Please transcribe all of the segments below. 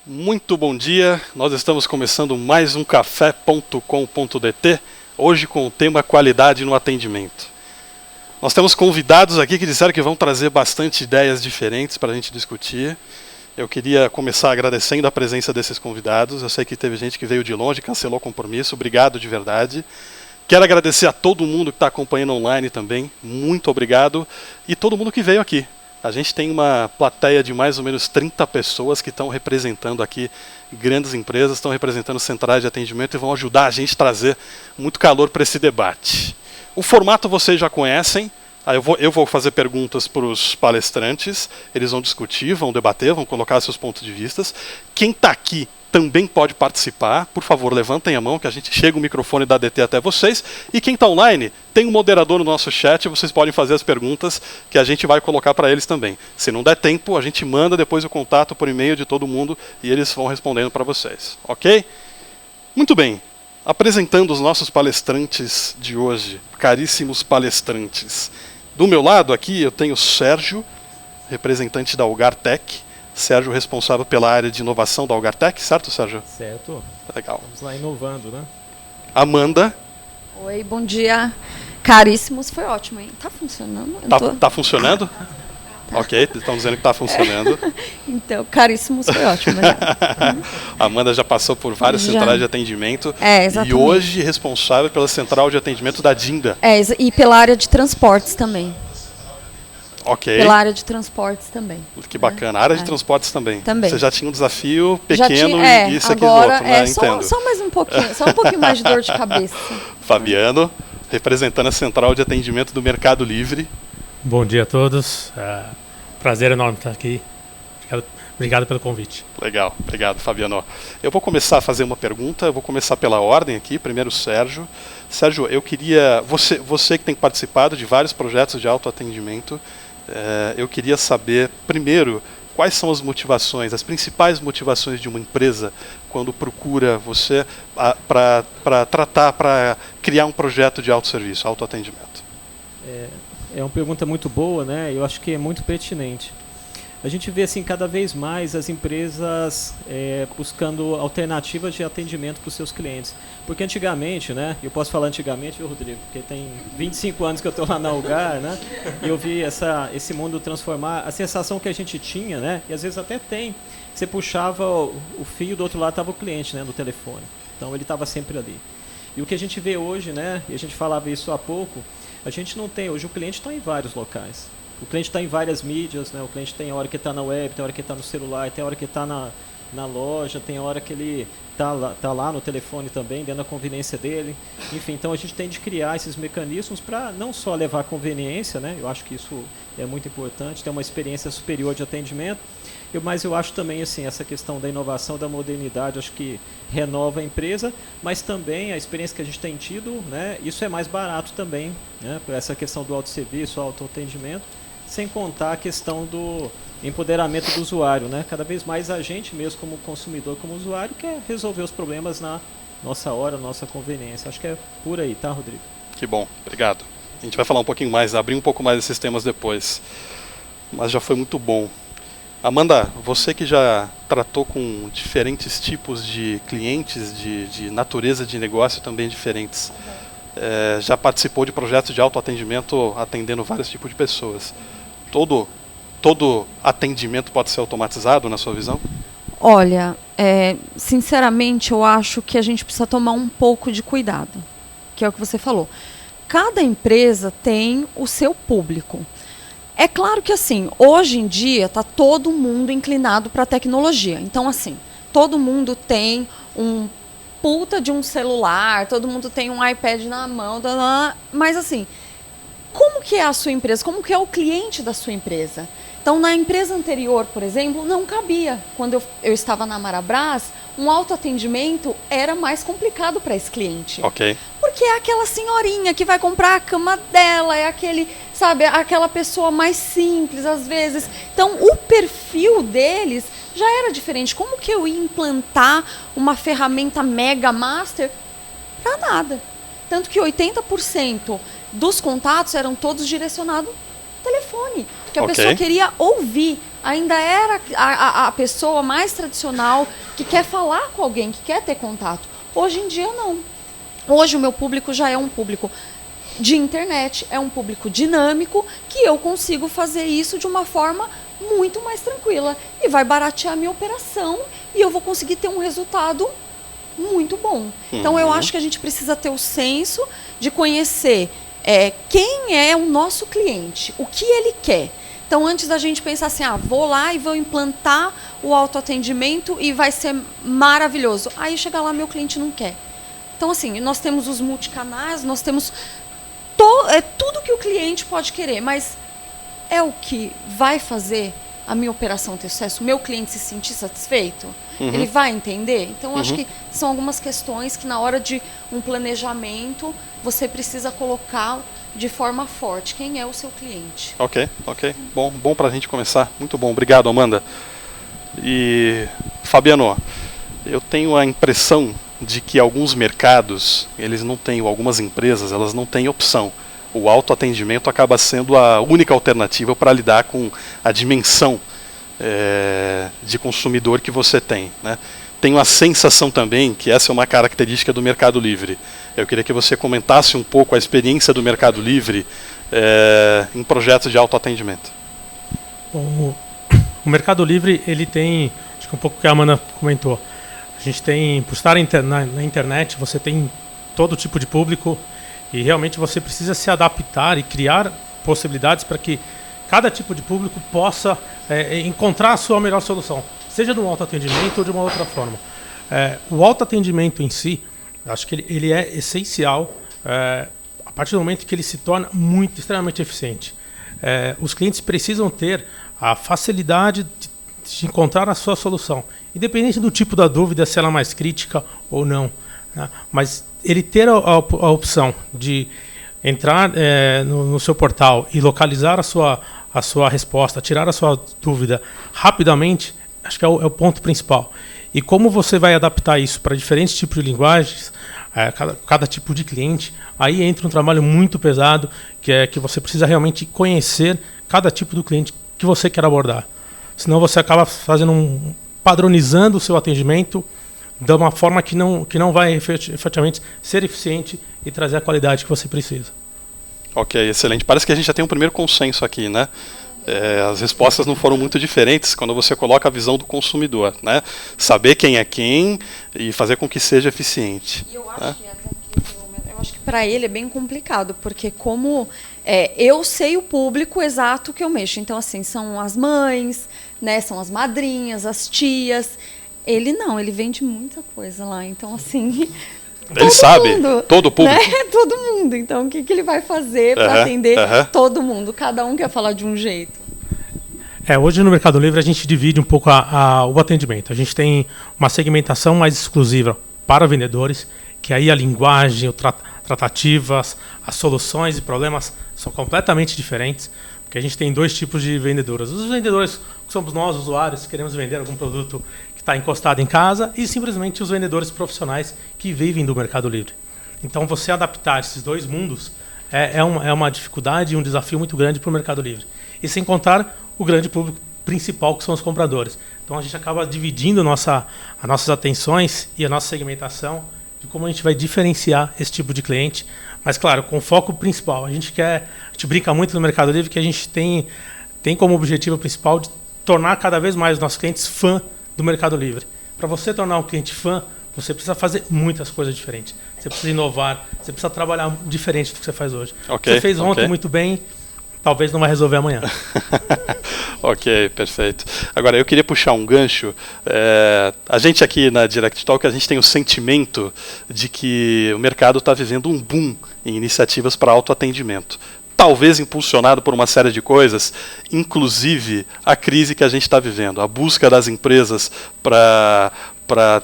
Muito bom dia, nós estamos começando mais um café.com.dt, hoje com o tema qualidade no atendimento. Nós temos convidados aqui que disseram que vão trazer bastante ideias diferentes para a gente discutir. Eu queria começar agradecendo a presença desses convidados. Eu sei que teve gente que veio de longe, cancelou o compromisso, obrigado de verdade. Quero agradecer a todo mundo que está acompanhando online também, muito obrigado. E todo mundo que veio aqui. A gente tem uma plateia de mais ou menos 30 pessoas que estão representando aqui grandes empresas, estão representando centrais de atendimento e vão ajudar a gente a trazer muito calor para esse debate. O formato vocês já conhecem, eu vou fazer perguntas para os palestrantes, eles vão discutir, vão debater, vão colocar seus pontos de vista. Quem está aqui também pode participar, por favor, levantem a mão que a gente chega o microfone da DT até vocês. E quem está online, tem um moderador no nosso chat, vocês podem fazer as perguntas que a gente vai colocar para eles também. Se não der tempo, a gente manda depois o contato por e-mail de todo mundo e eles vão respondendo para vocês, ok? Muito bem, apresentando os nossos palestrantes de hoje, caríssimos palestrantes. Do meu lado aqui eu tenho o Sérgio, representante da Algartec. Sérgio, responsável pela área de inovação da Algartec, certo, Sérgio? Certo. Legal. Vamos lá inovando, né? Amanda. Oi, bom dia. Caríssimos, foi ótimo, hein? Tá funcionando? Tá funcionando? Tá. Ok, estão dizendo que está funcionando. Então, caríssimos foi ótimo. Né? A Amanda já passou por várias centrais de atendimento. Exatamente. E hoje responsável pela central de atendimento da Dinda. E pela área de transportes também. Ok. Pela área de transportes também. Que bacana. A área de transportes também. Você já tinha um desafio pequeno e isso aqui do outro, né? Entendo. Só mais um pouquinho, só um pouquinho mais de dor de cabeça. Fabiano, representando a central de atendimento do Mercado Livre. Bom dia a todos. Prazer enorme estar aqui. Obrigado pelo convite. Legal, obrigado, Fabiano. Eu vou começar a fazer uma pergunta, eu vou começar pela ordem aqui. Primeiro, Sérgio. Sérgio, eu queria... Você que tem participado de vários projetos de autoatendimento, eu queria saber, primeiro, quais são as motivações, as principais motivações de uma empresa quando procura você para criar um projeto de autosserviço, autoatendimento? É uma pergunta muito boa, né? Eu acho que é muito pertinente. A gente vê assim cada vez mais as empresas buscando alternativas de atendimento para os seus clientes. Porque antigamente, né? Eu posso falar antigamente, viu, Rodrigo? Porque tem 25 anos que eu estou lá na Algar, né? E eu vi esse mundo transformar. A sensação que a gente tinha, né? E às vezes até tem. Você puxava o fio, do outro lado estava o cliente, né? No telefone. Então ele estava sempre ali. E o que a gente vê hoje, né? E a gente falava isso há pouco. A gente não tem. Hoje o cliente está em vários locais. O cliente está em várias mídias, né? O cliente tem hora que está na web, tem hora que está no celular, tem hora que está na loja, tem hora que ele está lá no telefone também, dentro da conveniência dele. Enfim, então a gente tem de criar esses mecanismos para não só levar a conveniência, né? Eu acho que isso é muito importante, ter uma experiência superior de atendimento. Mas eu acho também assim, essa questão da inovação, da modernidade, acho que renova a empresa, mas também a experiência que a gente tem tido, né? Isso é mais barato também, né? Por essa questão do autosserviço, autoatendimento. Sem contar a questão do empoderamento do usuário, né? Cada vez mais a gente mesmo como consumidor, como usuário, quer resolver os problemas na nossa hora, nossa conveniência. Acho que é por aí, tá, Rodrigo? Que bom, obrigado. A gente vai falar um pouquinho mais, abrir um pouco mais esses temas depois. Mas já foi muito bom. Amanda, você que já tratou com diferentes tipos de clientes, de natureza de negócio também diferentes, já participou de projetos de autoatendimento atendendo vários tipos de pessoas. Todo atendimento pode ser automatizado, na sua visão? Olha, sinceramente, eu acho que a gente precisa tomar um pouco de cuidado, que é o que você falou. Cada empresa tem o seu público. É claro que, assim, hoje em dia está todo mundo inclinado para a tecnologia. Então, assim, todo mundo tem um puta de um celular, todo mundo tem um iPad na mão, mas assim, como que é a sua empresa? Como que é o cliente da sua empresa? Então, na empresa anterior, por exemplo, não cabia. Quando eu estava na Marabras, um autoatendimento era mais complicado para esse cliente. Ok. Porque é aquela senhorinha que vai comprar a cama dela, é aquele, sabe, aquela pessoa mais simples, às vezes. Então, o perfil deles já era diferente. Como que eu ia implantar uma ferramenta mega master? Para nada. Tanto que 80% dos contatos eram todos direcionados ao telefone. porque a pessoa queria ouvir. Ainda era a pessoa mais tradicional que quer falar com alguém, que quer ter contato. Hoje em dia, não. Hoje o meu público já é um público de internet, é um público dinâmico, que eu consigo fazer isso de uma forma muito mais tranquila. E vai baratear a minha operação e eu vou conseguir ter um resultado muito bom. Então, eu acho que a gente precisa ter o senso de conhecer quem é o nosso cliente, o que ele quer. Então, antes da gente pensar assim, vou lá e vou implantar o autoatendimento e vai ser maravilhoso. Aí, chega lá, meu cliente não quer. Então, assim, nós temos os multicanais, nós temos tudo que o cliente pode querer, mas é o que vai fazer a minha operação ter sucesso, o meu cliente se sentir satisfeito? Ele vai entender? Então, eu acho que são algumas questões que, na hora de um planejamento, você precisa colocar de forma forte. Quem é o seu cliente? Ok. Bom para a gente começar. Muito bom. Obrigado, Amanda. E, Fabiano, eu tenho a impressão de que alguns mercados, algumas empresas, elas não têm opção. O autoatendimento acaba sendo a única alternativa para lidar com a dimensão de consumidor que você tem, né? Tenho a sensação também que essa é uma característica do Mercado Livre. Eu queria que você comentasse um pouco a experiência do Mercado Livre em projetos de autoatendimento. Bom, o Mercado Livre, ele tem, acho que um pouco o que a Amanda comentou, a gente tem, por estar na internet, você tem todo tipo de público e realmente você precisa se adaptar e criar possibilidades para que cada tipo de público possa encontrar a sua melhor solução, seja de um autoatendimento ou de uma outra forma. O autoatendimento em si, acho que ele é essencial a partir do momento que ele se torna extremamente eficiente. Os clientes precisam ter a facilidade de encontrar a sua solução, independente do tipo da dúvida, se ela é mais crítica ou não, né? Mas ele ter a opção de entrar no seu portal e localizar a sua resposta, tirar a sua dúvida rapidamente, acho que é o ponto principal. E como você vai adaptar isso para diferentes tipos de linguagens, cada tipo de cliente, aí entra um trabalho muito pesado, que você precisa realmente conhecer cada tipo do cliente que você quer abordar. Senão você acaba padronizando o seu atendimento de uma forma que não vai efetivamente ser eficiente e trazer a qualidade que você precisa. Ok, excelente. Parece que a gente já tem um primeiro consenso aqui, né? As respostas não foram muito diferentes quando você coloca a visão do consumidor, né? Saber quem é quem e fazer com que seja eficiente. E eu acho que para ele é bem complicado, porque como eu sei o público exato que eu mexo, então assim, são as mães, né? São as madrinhas, as tias. Ele não, ele vende muita coisa lá, então assim... Ele sabe, todo o público. Né? Todo mundo. Então, o que ele vai fazer para atender todo mundo? Cada um quer falar de um jeito. Hoje no Mercado Livre a gente divide um pouco o atendimento. A gente tem uma segmentação mais exclusiva para vendedores, que aí a linguagem, tratativas, as soluções e problemas são completamente diferentes, porque a gente tem dois tipos de vendedores. Os vendedores, que somos nós, usuários, que queremos vender algum produto está encostado em casa, e simplesmente os vendedores profissionais que vivem do Mercado Livre. Então, você adaptar esses dois mundos é uma dificuldade e um desafio muito grande para o Mercado Livre. E sem contar o grande público principal, que são os compradores. Então, a gente acaba dividindo as nossas atenções e a nossa segmentação de como a gente vai diferenciar esse tipo de cliente. Mas, claro, com foco principal. A gente brinca muito no Mercado Livre que a gente tem como objetivo principal de tornar cada vez mais os nossos clientes fã do Mercado Livre. Para você tornar um cliente fã, você precisa fazer muitas coisas diferentes. Você precisa inovar, você precisa trabalhar diferente do que você faz hoje. Você fez ontem muito bem, talvez não vai resolver amanhã. Ok, perfeito. Agora, eu queria puxar um gancho. A gente aqui na Direct Talk, a gente tem o sentimento de que o mercado está vivendo um boom em iniciativas para autoatendimento. Talvez impulsionado por uma série de coisas, inclusive a crise que a gente está vivendo, a busca das empresas para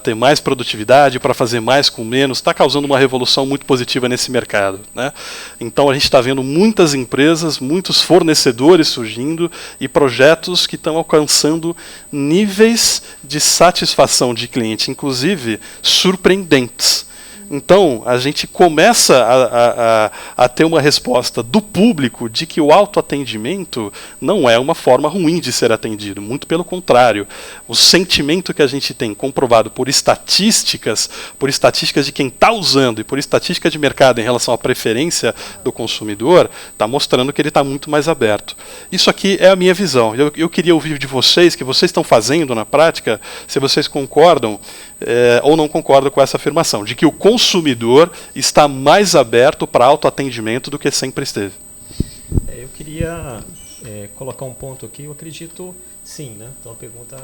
ter mais produtividade, para fazer mais com menos, está causando uma revolução muito positiva nesse mercado, né? Então a gente está vendo muitas empresas, muitos fornecedores surgindo e projetos que estão alcançando níveis de satisfação de cliente, inclusive surpreendentes. Então, a gente começa a ter uma resposta do público de que o autoatendimento não é uma forma ruim de ser atendido, muito pelo contrário. O sentimento que a gente tem comprovado por estatísticas de quem está usando e por estatística de mercado em relação à preferência do consumidor, está mostrando que ele está muito mais aberto. Isso aqui é a minha visão. Eu queria ouvir de vocês, que vocês estão fazendo na prática, se vocês concordam ou não concordam com essa afirmação, de que o consumidor está mais aberto para autoatendimento do que sempre esteve. Eu queria colocar um ponto aqui. Eu acredito sim, né? Então a pergunta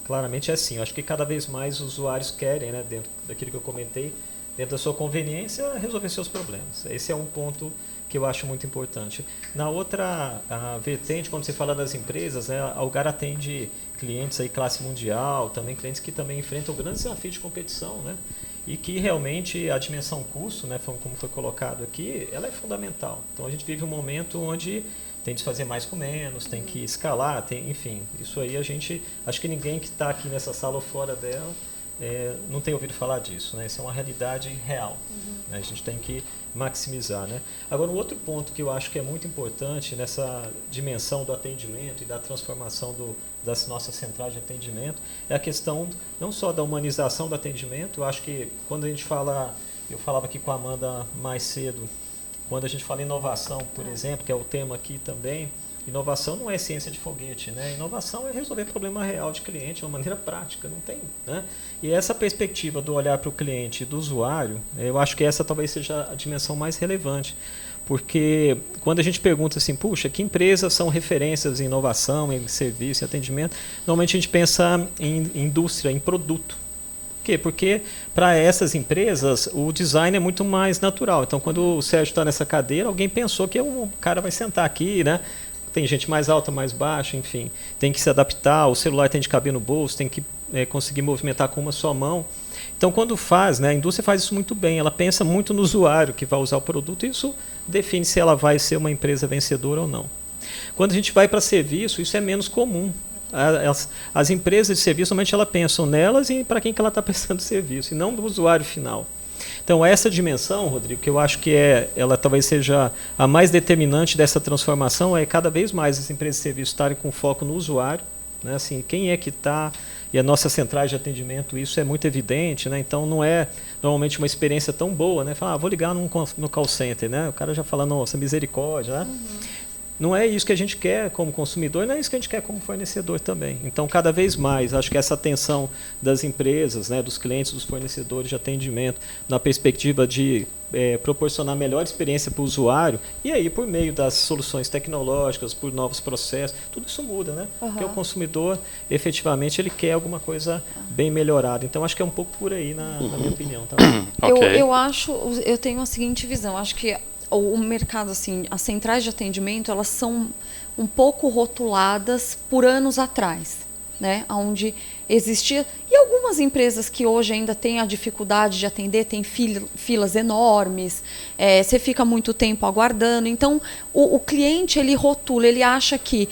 claramente é sim. Eu acho que cada vez mais os usuários querem, né, dentro daquilo que eu comentei, dentro da sua conveniência, resolver seus problemas. Esse é um ponto que eu acho muito importante. Na outra vertente, quando você fala das empresas, né, a Algar atende clientes aí classe mundial, também clientes que também enfrentam grandes desafios de competição, né, e que realmente a dimensão custo, né, como foi colocado aqui, ela é fundamental. Então a gente vive um momento onde tem de fazer mais com menos, tem que escalar, enfim, isso aí acho que ninguém que está aqui nessa sala ou fora dela não tem ouvido falar disso, né? Isso é uma realidade real. Né? A gente tem que maximizar, né? Agora, um outro ponto que eu acho que é muito importante nessa dimensão do atendimento e da transformação das nossas centrais de atendimento é a questão não só da humanização do atendimento. Eu acho que quando a gente fala, eu falava aqui com a Amanda mais cedo, quando a gente fala em inovação, por exemplo, que é o tema aqui também, inovação não é ciência de foguete, né? Inovação é resolver problema real de cliente de uma maneira prática, não tem, né? E essa perspectiva do olhar para o cliente e do usuário, eu acho que essa talvez seja a dimensão mais relevante, porque quando a gente pergunta assim, puxa, que empresas são referências em inovação, em serviço, em atendimento, normalmente a gente pensa em indústria, em produto. Por quê? Porque para essas empresas o design é muito mais natural. Então, quando o Sérgio está nessa cadeira, alguém pensou que o cara vai sentar aqui, né? Tem gente mais alta, mais baixa, enfim. Tem que se adaptar, o celular tem de caber no bolso, tem que conseguir movimentar com uma só mão. Então, quando faz, né, a indústria faz isso muito bem, ela pensa muito no usuário que vai usar o produto e isso define se ela vai ser uma empresa vencedora ou não. Quando a gente vai para serviço, isso é menos comum. As empresas de serviço, normalmente, elas pensam nelas e para quem que ela está prestando serviço, e não do usuário final. Então, essa dimensão, Rodrigo, que eu acho que ela talvez seja a mais determinante dessa transformação, é cada vez mais as empresas de serviço estarem com foco no usuário, né? Assim, quem é que está, e a nossa centrais de atendimento, isso é muito evidente, né? Então, não é normalmente uma experiência tão boa, né? Falar, vou ligar no call center, né? O cara já fala, nossa, misericórdia, né? Não é isso que a gente quer como consumidor, não é isso que a gente quer como fornecedor também. Então, cada vez mais, acho que essa atenção das empresas, né, dos clientes, dos fornecedores de atendimento, na perspectiva de proporcionar melhor experiência para o usuário, e aí, por meio das soluções tecnológicas, por novos processos, tudo isso muda, né? Porque o consumidor, efetivamente, ele quer alguma coisa bem melhorada. Então, acho que é um pouco por aí, na minha opinião. Tá? Okay. Eu tenho a seguinte visão, acho que o mercado, assim, as centrais de atendimento, elas são um pouco rotuladas por anos atrás, né? Onde existia, e algumas empresas que hoje ainda têm a dificuldade de atender, tem filas enormes, você fica muito tempo aguardando. Então, o cliente, ele rotula, ele acha que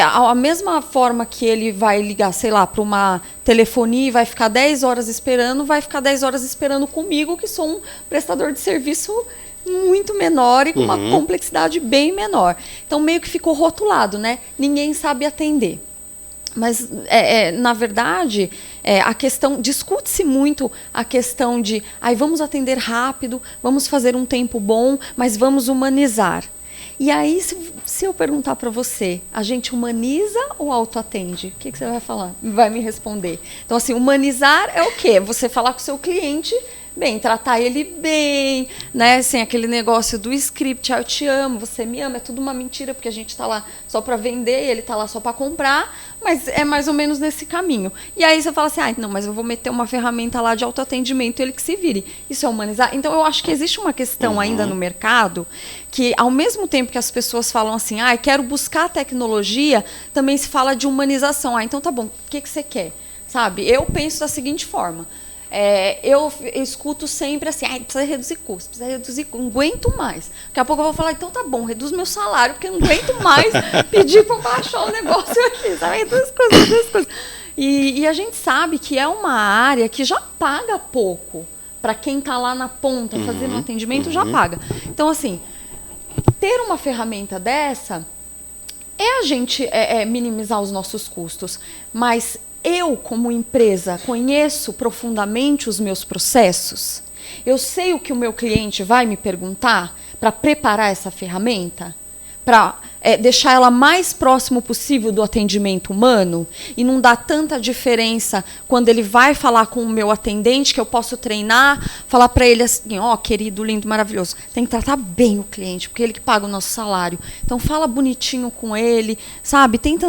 a mesma forma que ele vai ligar, sei lá, para uma telefonia e vai ficar 10 horas esperando, vai ficar 10 horas esperando comigo, que sou um prestador de serviço muito menor e com uma complexidade bem menor. Então, meio que ficou rotulado, né? Ninguém sabe atender. Mas, na verdade, a questão, discute-se muito a questão de, vamos atender rápido, vamos fazer um tempo bom, mas vamos humanizar. E aí, se eu perguntar para você, a gente humaniza ou autoatende? O que você vai falar? Vai me responder. Então, assim, humanizar é o quê? Você falar com o seu cliente bem, tratar ele bem, né? Assim, aquele negócio do script, eu te amo, você me ama, é tudo uma mentira, porque a gente está lá só para vender, ele está lá só para comprar, mas é mais ou menos nesse caminho. E aí você fala assim, não, mas eu vou meter uma ferramenta lá de autoatendimento, ele que se vire. Isso é humanizar? Então, eu acho que existe uma questão ainda no mercado que, ao mesmo tempo que as pessoas falam assim, quero buscar tecnologia, também se fala de humanização. Então, tá bom, o que você quer? Sabe? Eu penso da seguinte forma, eu escuto sempre assim, precisa reduzir custos, não aguento mais. Daqui a pouco eu vou falar, então tá bom, reduz meu salário, porque eu não aguento mais pedir para baixar o negócio aqui, sabe? Duas coisas. E a gente sabe que é uma área que já paga pouco para quem está lá na ponta fazendo atendimento, já paga. Então, assim, ter uma ferramenta dessa é a gente minimizar os nossos custos. Mas eu, como empresa, conheço profundamente os meus processos. Eu sei o que o meu cliente vai me perguntar para preparar essa ferramenta, para deixar ela mais próximo possível do atendimento humano e não dar tanta diferença quando ele vai falar com o meu atendente, que eu posso treinar, falar para ele assim, ó, querido, lindo, maravilhoso, tem que tratar bem o cliente, porque ele que paga o nosso salário. Então fala bonitinho com ele, sabe? Tenta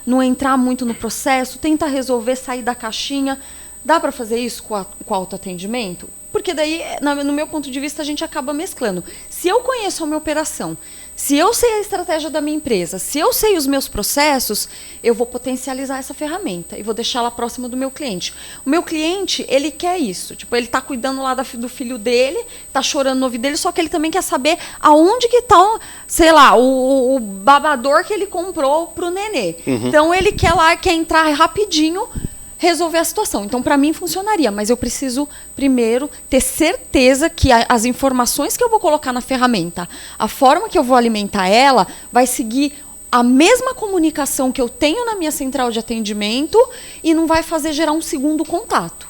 não entrar muito no processo, tenta resolver, sair da caixinha. Dá para fazer isso com o autoatendimento? Porque daí, no meu ponto de vista, a gente acaba mesclando. Se eu conheço a minha operação, se eu sei a estratégia da minha empresa, se eu sei os meus processos, eu vou potencializar essa ferramenta e vou deixá-la próxima do meu cliente. O meu cliente, ele quer isso. Tipo, ele está cuidando lá do filho dele, está chorando no ouvido dele, só que ele também quer saber aonde que está, sei lá, o babador que ele comprou para o nenê. Então, ele quer entrar rapidinho, resolver a situação. Então, para mim, funcionaria, mas eu preciso, primeiro, ter certeza que as informações que eu vou colocar na ferramenta, a forma que eu vou alimentar ela, vai seguir a mesma comunicação que eu tenho na minha central de atendimento e não vai gerar um segundo contato.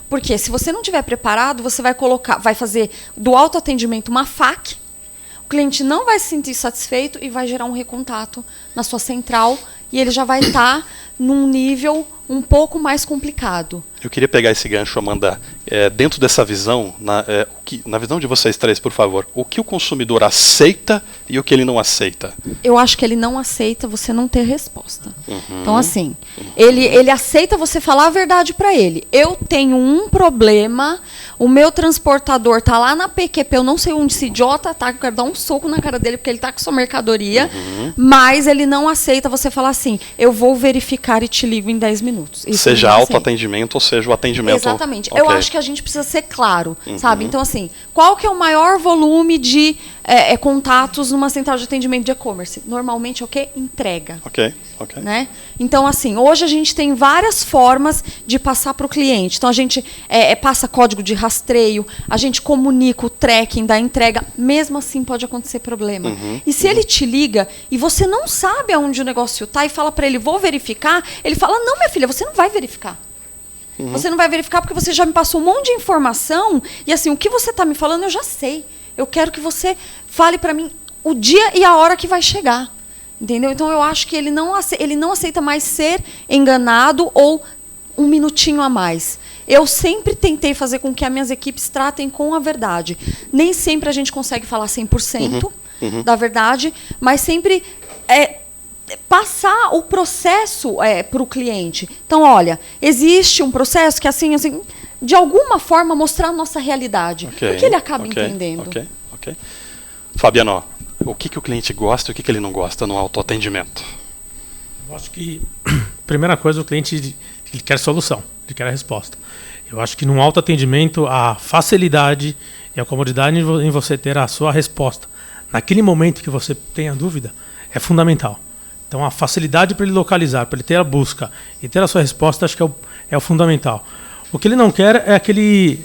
Porque se você não estiver preparado, você vai fazer do autoatendimento uma FAQ, o cliente não vai se sentir satisfeito e vai gerar um recontato na sua central e ele já vai estar num nível um pouco mais complicado. Eu queria pegar esse gancho, Amanda, dentro dessa visão, na visão de vocês três, por favor, o que o consumidor aceita e o que ele não aceita? Eu acho que ele não aceita você não ter resposta. Então, assim, ele aceita você falar a verdade para ele. Eu tenho um problema, o meu transportador tá lá na PQP, eu não sei onde esse idiota tá, eu quero dar um soco na cara dele porque ele tá com sua mercadoria, mas ele não aceita você falar assim, eu vou verificar e te ligo em 10 minutos. Isso seja autoatendimento ou seja o atendimento. Exatamente. Okay. Eu acho que a gente precisa ser claro, sabe? Então, assim, qual que é o maior volume de contatos numa central de atendimento de e-commerce? Normalmente é o quê? Entrega. Ok. Né? Então, assim, hoje a gente tem várias formas de passar para o cliente. Então, a gente passa código de rastreio, a gente comunica o tracking da entrega, mesmo assim pode acontecer problema. E se ele te liga e você não sabe aonde o negócio está e fala para ele, vou verificar, ele fala, não, minha filha, você não vai verificar. Você não vai verificar porque você já me passou um monte de informação e, assim, o que você está me falando eu já sei. Eu quero que você fale para mim o dia e a hora que vai chegar. Entendeu? Então, eu acho que ele não aceita mais ser enganado ou um minutinho a mais. Eu sempre tentei fazer com que as minhas equipes tratem com a verdade. Nem sempre a gente consegue falar 100% da verdade, mas sempre passar o processo para o cliente. Então, olha, existe um processo que, assim, de alguma forma, mostrar a nossa realidade. Porque ele acaba entendendo. Ok. Fabiano, o que o cliente gosta e o que ele não gosta no autoatendimento? Eu acho que, primeira coisa, o cliente ele quer solução, ele quer a resposta. Eu acho que no autoatendimento, a facilidade e a comodidade em você ter a sua resposta naquele momento que você tem a dúvida é fundamental. Então, a facilidade para ele localizar, para ele ter a busca e ter a sua resposta, acho que é o fundamental. O que ele não quer é aquele,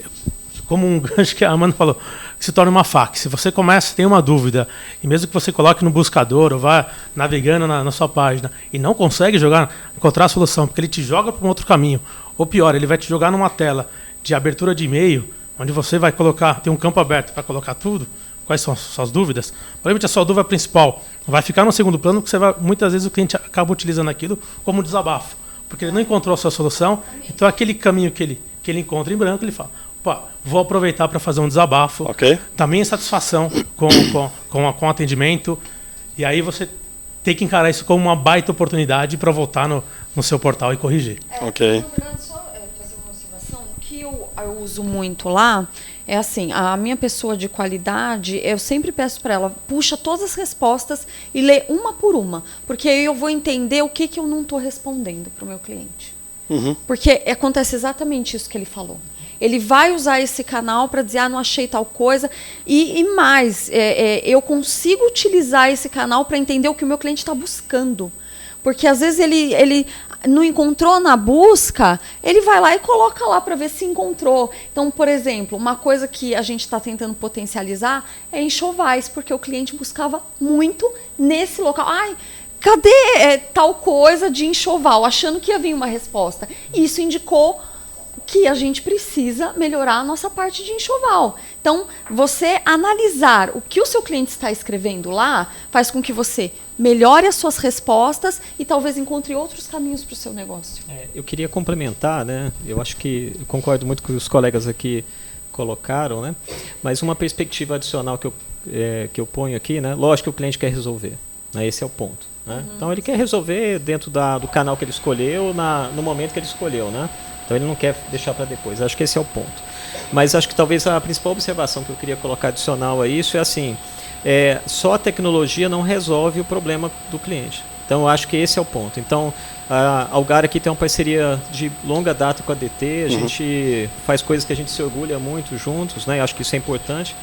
como acho que a Amanda falou, que se torna uma FAQ. Se você tem uma dúvida, e mesmo que você coloque no buscador ou vá navegando na sua página e não consegue encontrar a solução, porque ele te joga para um outro caminho, ou pior, ele vai te jogar numa tela de abertura de e-mail, onde você vai tem um campo aberto para colocar tudo, quais são as suas dúvidas, provavelmente a sua dúvida principal vai ficar no segundo plano, porque muitas vezes o cliente acaba utilizando aquilo como um desabafo, porque ele não encontrou a sua solução, então aquele caminho que ele encontra em branco, ele fala, opa, vou aproveitar para fazer um desabafo, também satisfação com o atendimento, e aí você tem que encarar isso como uma baita oportunidade para voltar no seu portal e corrigir. Na verdade, só fazer uma observação, o que eu uso muito lá é assim, a minha pessoa de qualidade, eu sempre peço para ela, puxa todas as respostas e lê uma por uma, porque aí eu vou entender o que eu não estou respondendo para o meu cliente. Porque acontece exatamente isso que ele falou. Ele vai usar esse canal para dizer, não achei tal coisa. E mais, eu consigo utilizar esse canal para entender o que o meu cliente está buscando. Porque, às vezes, ele não encontrou na busca, ele vai lá e coloca lá para ver se encontrou. Então, por exemplo, uma coisa que a gente está tentando potencializar é enxovais, porque o cliente buscava muito nesse local. Ai, cadê tal coisa de enxoval? Achando que ia vir uma resposta. E isso indicou que a gente precisa melhorar a nossa parte de enxoval. Então, você analisar o que o seu cliente está escrevendo lá faz com que você melhore as suas respostas e talvez encontre outros caminhos para o seu negócio. Eu queria complementar, né? Eu acho que eu concordo muito com os colegas aqui colocaram, né? Mas uma perspectiva adicional que eu ponho aqui, né? Lógico que o cliente quer resolver, né? Esse é o ponto. Né? Então, ele quer resolver dentro do canal que ele escolheu, no momento que ele escolheu, né? Então ele não quer deixar para depois. Acho que esse é o ponto. Mas acho que talvez a principal observação que eu queria colocar adicional a isso é assim, só a tecnologia não resolve o problema do cliente. Então eu acho que esse é o ponto. Então a Algar aqui tem uma parceria de longa data com a DT, a gente faz coisas que a gente se orgulha muito juntos, né? Acho que isso é importante.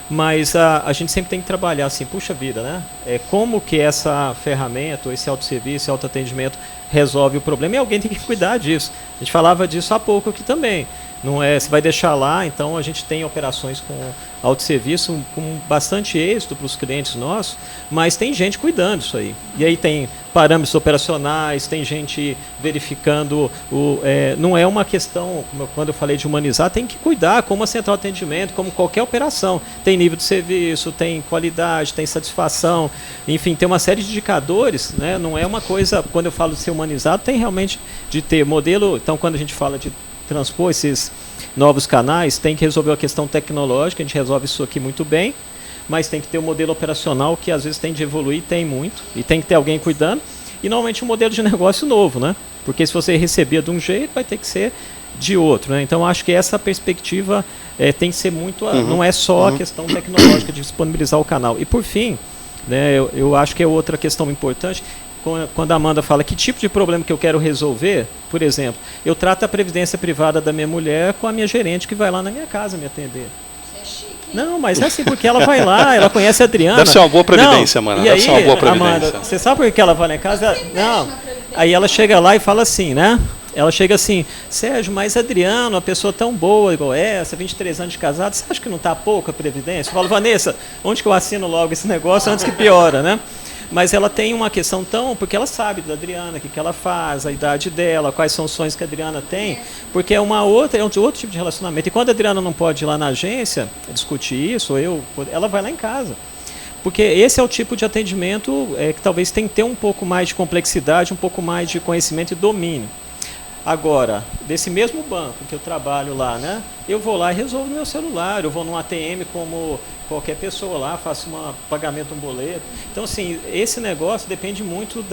Mas a gente sempre tem que trabalhar assim, puxa vida, né? Como que essa ferramenta, esse autosserviço, esse autoatendimento resolve o problema e alguém tem que cuidar disso. A gente falava disso há pouco aqui também. Não você vai deixar lá, então a gente tem operações com autosserviço com bastante êxito para os clientes nossos, mas tem gente cuidando disso aí. E aí tem parâmetros operacionais, tem gente verificando, não é uma questão, quando eu falei de humanizar, tem que cuidar como a central de atendimento, como qualquer operação. Tem nível de serviço, tem qualidade, tem satisfação, enfim, tem uma série de indicadores, né? Não é uma coisa, quando eu falo de ser humanizado, tem realmente de ter modelo, então quando a gente fala de transpor esses novos canais, tem que resolver a questão tecnológica, a gente resolve isso aqui muito bem, mas tem que ter um modelo operacional que às vezes tem de evoluir, tem muito, e tem que ter alguém cuidando, e normalmente um modelo de negócio novo, né? Porque se você recebia de um jeito, vai ter que ser de outro, né? Então acho que essa perspectiva tem que ser muito, não é só a questão tecnológica de disponibilizar o canal. E por fim, né, eu acho que é outra questão importante, quando a Amanda fala que tipo de problema que eu quero resolver, por exemplo, eu trato a previdência privada da minha mulher com a minha gerente que vai lá na minha casa me atender. Você é chique. Não, mas é assim, porque ela vai lá, ela conhece a Adriana. Deve ser uma boa previdência, Amanda. Deve ser uma boa previdência. Amanda, você sabe por que ela vai lá em casa? Não. Aí ela chega lá e fala assim, né? Ela chega assim, Sérgio, mas Adriano, uma pessoa tão boa igual essa, 23 anos de casado, você acha que não está pouco a previdência? Eu falo, Vanessa, onde que eu assino logo esse negócio antes que piora, né? Mas ela tem uma questão porque ela sabe da Adriana, o que ela faz, a idade dela, quais são os sonhos que a Adriana tem, porque é um outro tipo de relacionamento. E quando a Adriana não pode ir lá na agência discutir isso, ela vai lá em casa. Porque esse é o tipo de atendimento que talvez tem que ter um pouco mais de complexidade, um pouco mais de conhecimento e domínio. Agora, desse mesmo banco que eu trabalho lá, né, eu vou lá e resolvo no meu celular, eu vou num ATM como qualquer pessoa lá, faço um pagamento, um boleto. Então, assim, esse negócio depende muito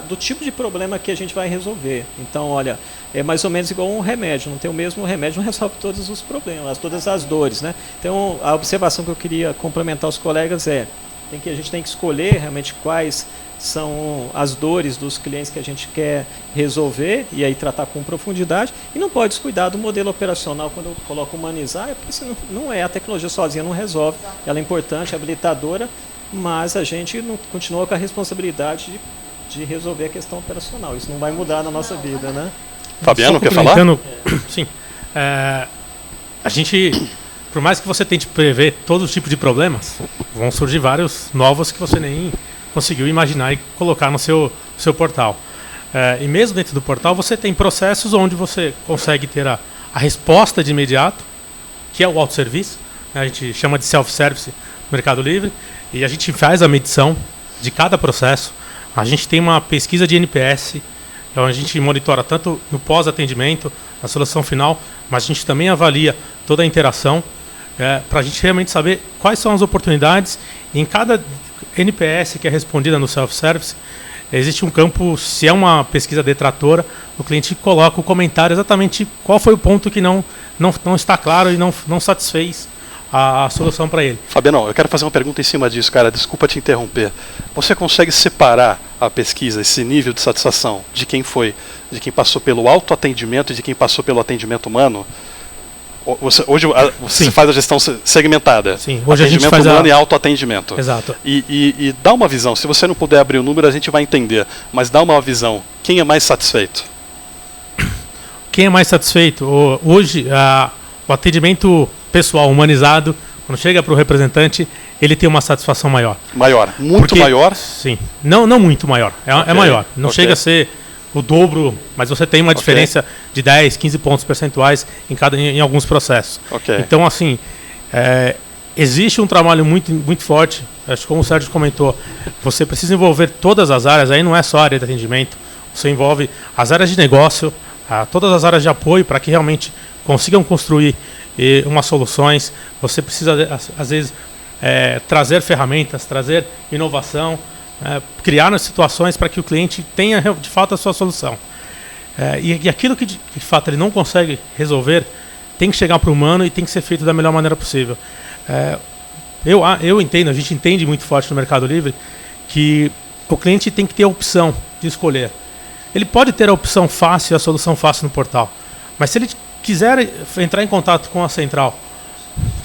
do tipo de problema que a gente vai resolver. Então, olha, é mais ou menos igual um remédio, não tem o mesmo remédio, não resolve todos os problemas, todas as dores, né? Então, a observação que eu queria complementar aos colegas a gente tem que escolher realmente quais são as dores dos clientes que a gente quer resolver e aí tratar com profundidade e não pode descuidar do modelo operacional quando eu coloco humanizar, porque isso não a tecnologia sozinha não resolve, ela é importante, é habilitadora, mas a gente não continua com a responsabilidade de resolver a questão operacional, isso não vai mudar na nossa vida, né? Fabiano, quer falar? Sim, a gente, por mais que você tente prever todo tipo de problemas, vão surgir vários novos que você nem conseguiu imaginar e colocar no seu portal. E mesmo dentro do portal você tem processos onde você consegue ter a resposta de imediato, que é o autosserviço, né? A gente chama de self-service no Mercado Livre, e a gente faz a medição de cada processo. A gente tem uma pesquisa de NPS, então a gente monitora tanto no pós-atendimento, na solução final, mas a gente também avalia toda a interação, para a gente realmente saber quais são as oportunidades em cada NPS que é respondida no self-service. Existe um campo, se é uma pesquisa detratora, o cliente coloca o comentário exatamente qual foi o ponto que não está claro e não satisfez a solução para ele. Fabiano, eu quero fazer uma pergunta em cima disso, cara, desculpa te interromper. Você consegue separar a pesquisa, esse nível de satisfação, de quem passou pelo autoatendimento e de quem passou pelo atendimento humano? Hoje você faz a gestão segmentada. Sim, hoje atendimento a gente faz humano e autoatendimento. Exato. E dá uma visão, se você não puder abrir o número, a gente vai entender, mas dá uma visão. Quem é mais satisfeito? quem é mais satisfeito? Hoje, o atendimento pessoal humanizado, quando chega para o representante, ele tem uma satisfação maior. Maior, muito maior? Sim, não muito maior, é maior. Não chega a ser o dobro, mas você tem uma diferença de 10, 15 pontos percentuais em alguns processos. Então, assim, existe um trabalho muito, muito forte, acho que como o Sérgio comentou, você precisa envolver todas as áreas, aí não é só a área de atendimento, você envolve as áreas de negócio, todas as áreas de apoio para que realmente consigam construir umas soluções. Você precisa, às vezes, trazer ferramentas, trazer inovação, criar situações para que o cliente tenha, de fato, a sua solução. E aquilo que, de fato, ele não consegue resolver, tem que chegar para o humano e tem que ser feito da melhor maneira possível. Eu entendo, a gente entende muito forte no Mercado Livre que o cliente tem que ter a opção de escolher. Ele pode ter a opção fácil e a solução fácil no portal, mas se ele quiser entrar em contato com a central,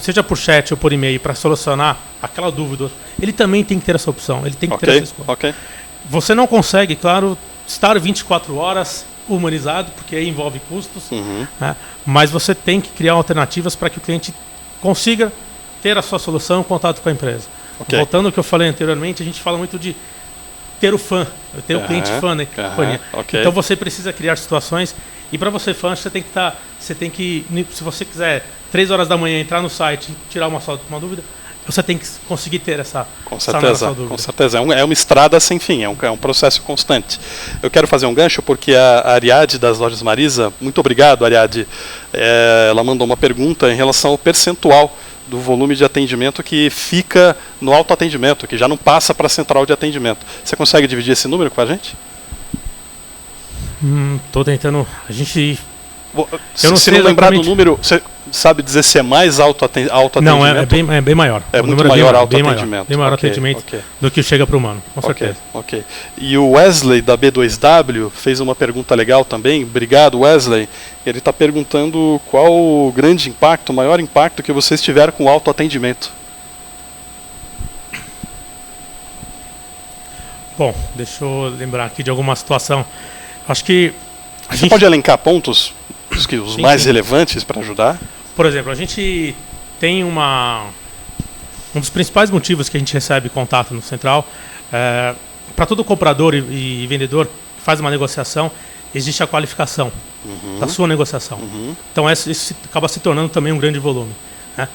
seja por chat ou por e-mail, para solucionar aquela dúvida, ele também tem que ter essa opção, ele tem que ter essa escolha. Você não consegue, claro, estar 24 horas humanizado, porque aí envolve custos, né? Mas você tem que criar alternativas para que o cliente consiga ter a sua solução em contato com a empresa. Voltando ao que eu falei anteriormente, a gente fala muito de ter o fã, ter o cliente fã, né? Então você precisa criar situações, e para você fã, você tem que, se você quiser 3 horas da manhã entrar no site e tirar uma dúvida, você tem que conseguir ter essa dúvida. Com certeza, é uma estrada sem fim, é um processo constante. Eu quero fazer um gancho porque a Ariadne das Lojas Marisa, muito obrigado, Ariadne, ela mandou uma pergunta em relação ao percentual do volume de atendimento que fica no autoatendimento, que já não passa para a central de atendimento. Você consegue dividir esse número com a gente? Estou tentando. A gente. Se não lembrar do número, você sabe dizer se é mais autoatendimento? Não, é bem maior. É muito maior autoatendimento. Bem maior atendimento do que chega para o humano, com certeza. E o Wesley, da B2W, fez uma pergunta legal também. Obrigado, Wesley. Ele está perguntando qual o grande impacto, o maior impacto que vocês tiveram com o autoatendimento. Bom, deixa eu lembrar aqui de alguma situação. Acho que Você pode elencar pontos, os mais relevantes para ajudar? Por exemplo, a gente tem um dos principais motivos que a gente recebe contato no Central, para todo comprador e vendedor que faz uma negociação, existe a qualificação da sua negociação. Então isso acaba se tornando também um grande volume, né?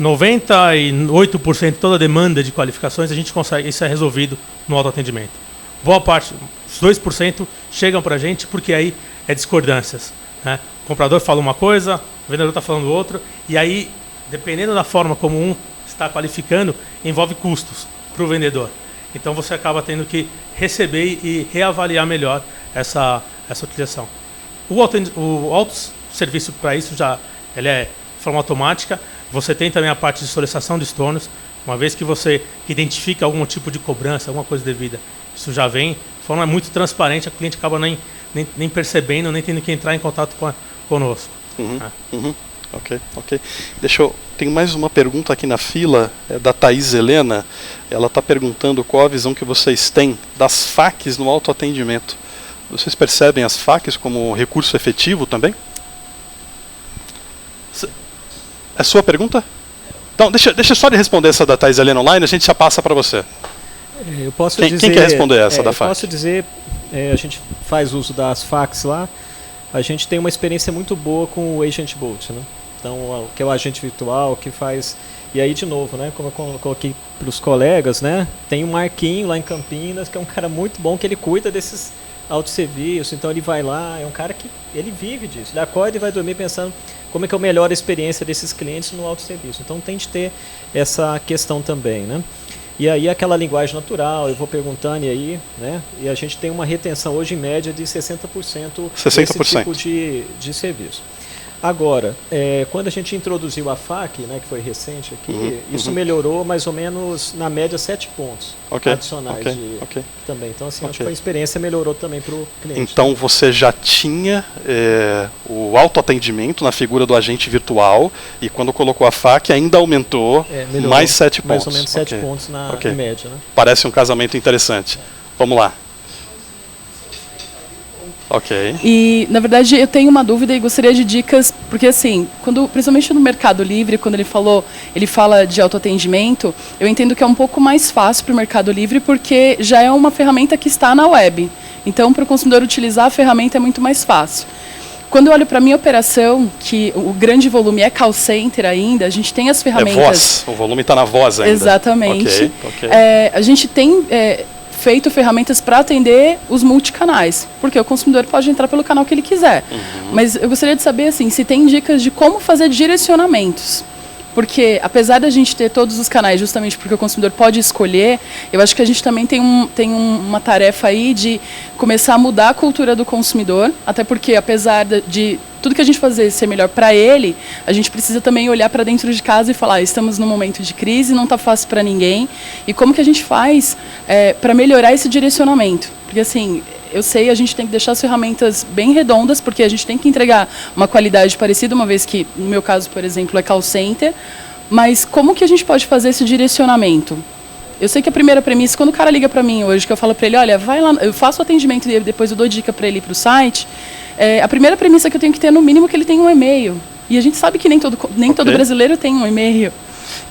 98% de toda a demanda de qualificações a gente consegue, isso é resolvido no autoatendimento. Boa parte, os 2% chegam para a gente porque aí é discordâncias, né? O comprador fala uma coisa, o vendedor está falando outra, e aí, dependendo da forma como um está qualificando, envolve custos para o vendedor. Então você acaba tendo que receber e reavaliar melhor essa utilização. O autosserviço para isso ele é de forma automática. Você tem também a parte de solicitação de estornos, uma vez que você identifica algum tipo de cobrança, alguma coisa devida. Isso já vem de forma muito transparente, o cliente acaba nem percebendo, nem tendo que entrar em contato conosco. Ok. Tenho mais uma pergunta aqui na fila, da Thaís Helena. Ela está perguntando qual a visão que vocês têm das FAQs no autoatendimento. Vocês percebem as FAQs como recurso efetivo também? É sua pergunta? Então, deixa só de responder essa da Thaís Helena online, a gente já passa para você. Eu posso dizer, quem quer responder essa da FAQ? Eu posso dizer, a gente faz uso das FAQs lá, a gente tem uma experiência muito boa com o Agent Bolt, né? Então, que é o agente virtual, que faz... E aí, de novo, né, como eu coloquei para os colegas, né, tem o Marquinho lá em Campinas, que é um cara muito bom, que ele cuida desses autosserviços, então ele vai lá, é um cara que ele vive disso, ele acorda e vai dormir pensando como é que eu melhoro a experiência desses clientes no autosserviço. Então tem de ter essa questão também, né? E aí aquela linguagem natural, eu vou perguntando e aí, né? E a gente tem uma retenção hoje em média de 60% desse tipo de serviço. Agora, quando a gente introduziu a FAQ, né, que foi recente aqui, isso melhorou mais ou menos, na média, 7 pontos adicionais também. Então, assim, acho que a experiência melhorou também para o cliente. Então, você já tinha o autoatendimento na figura do agente virtual e quando colocou a FAQ ainda aumentou mais 7 pontos. Mais ou menos 7 pontos na média. Né? Parece um casamento interessante. Vamos lá. Ok. E, na verdade, eu tenho uma dúvida e gostaria de dicas, porque assim, principalmente no Mercado Livre, quando ele fala de autoatendimento, eu entendo que é um pouco mais fácil para o Mercado Livre, porque já é uma ferramenta que está na web. Então, para o consumidor utilizar a ferramenta é muito mais fácil. Quando eu olho para a minha operação, que o grande volume é call center ainda, a gente tem as ferramentas... É voz, o volume está na voz ainda. Exatamente. Ok. A gente tem feito ferramentas para atender os multicanais, porque o consumidor pode entrar pelo canal que ele quiser. Mas eu gostaria de saber assim, se tem dicas de como fazer direcionamentos. Porque, apesar da gente ter todos os canais, justamente porque o consumidor pode escolher, eu acho que a gente também tem uma tarefa aí de começar a mudar a cultura do consumidor, até porque, apesar de tudo que a gente fazer ser melhor para ele, a gente precisa também olhar para dentro de casa e falar, estamos num momento de crise, não está fácil para ninguém, e como que a gente faz para melhorar esse direcionamento? Porque, assim, eu sei, a gente tem que deixar as ferramentas bem redondas, porque a gente tem que entregar uma qualidade parecida, uma vez que, no meu caso, por exemplo, é call center, mas como que a gente pode fazer esse direcionamento? Eu sei que a primeira premissa, quando o cara liga para mim hoje, que eu falo para ele, olha, vai lá, eu faço o atendimento e depois eu dou dica para ele ir para o site, a primeira premissa que eu tenho que ter, no mínimo, que ele tenha um e-mail. E a gente sabe que nem todo brasileiro tem um e-mail.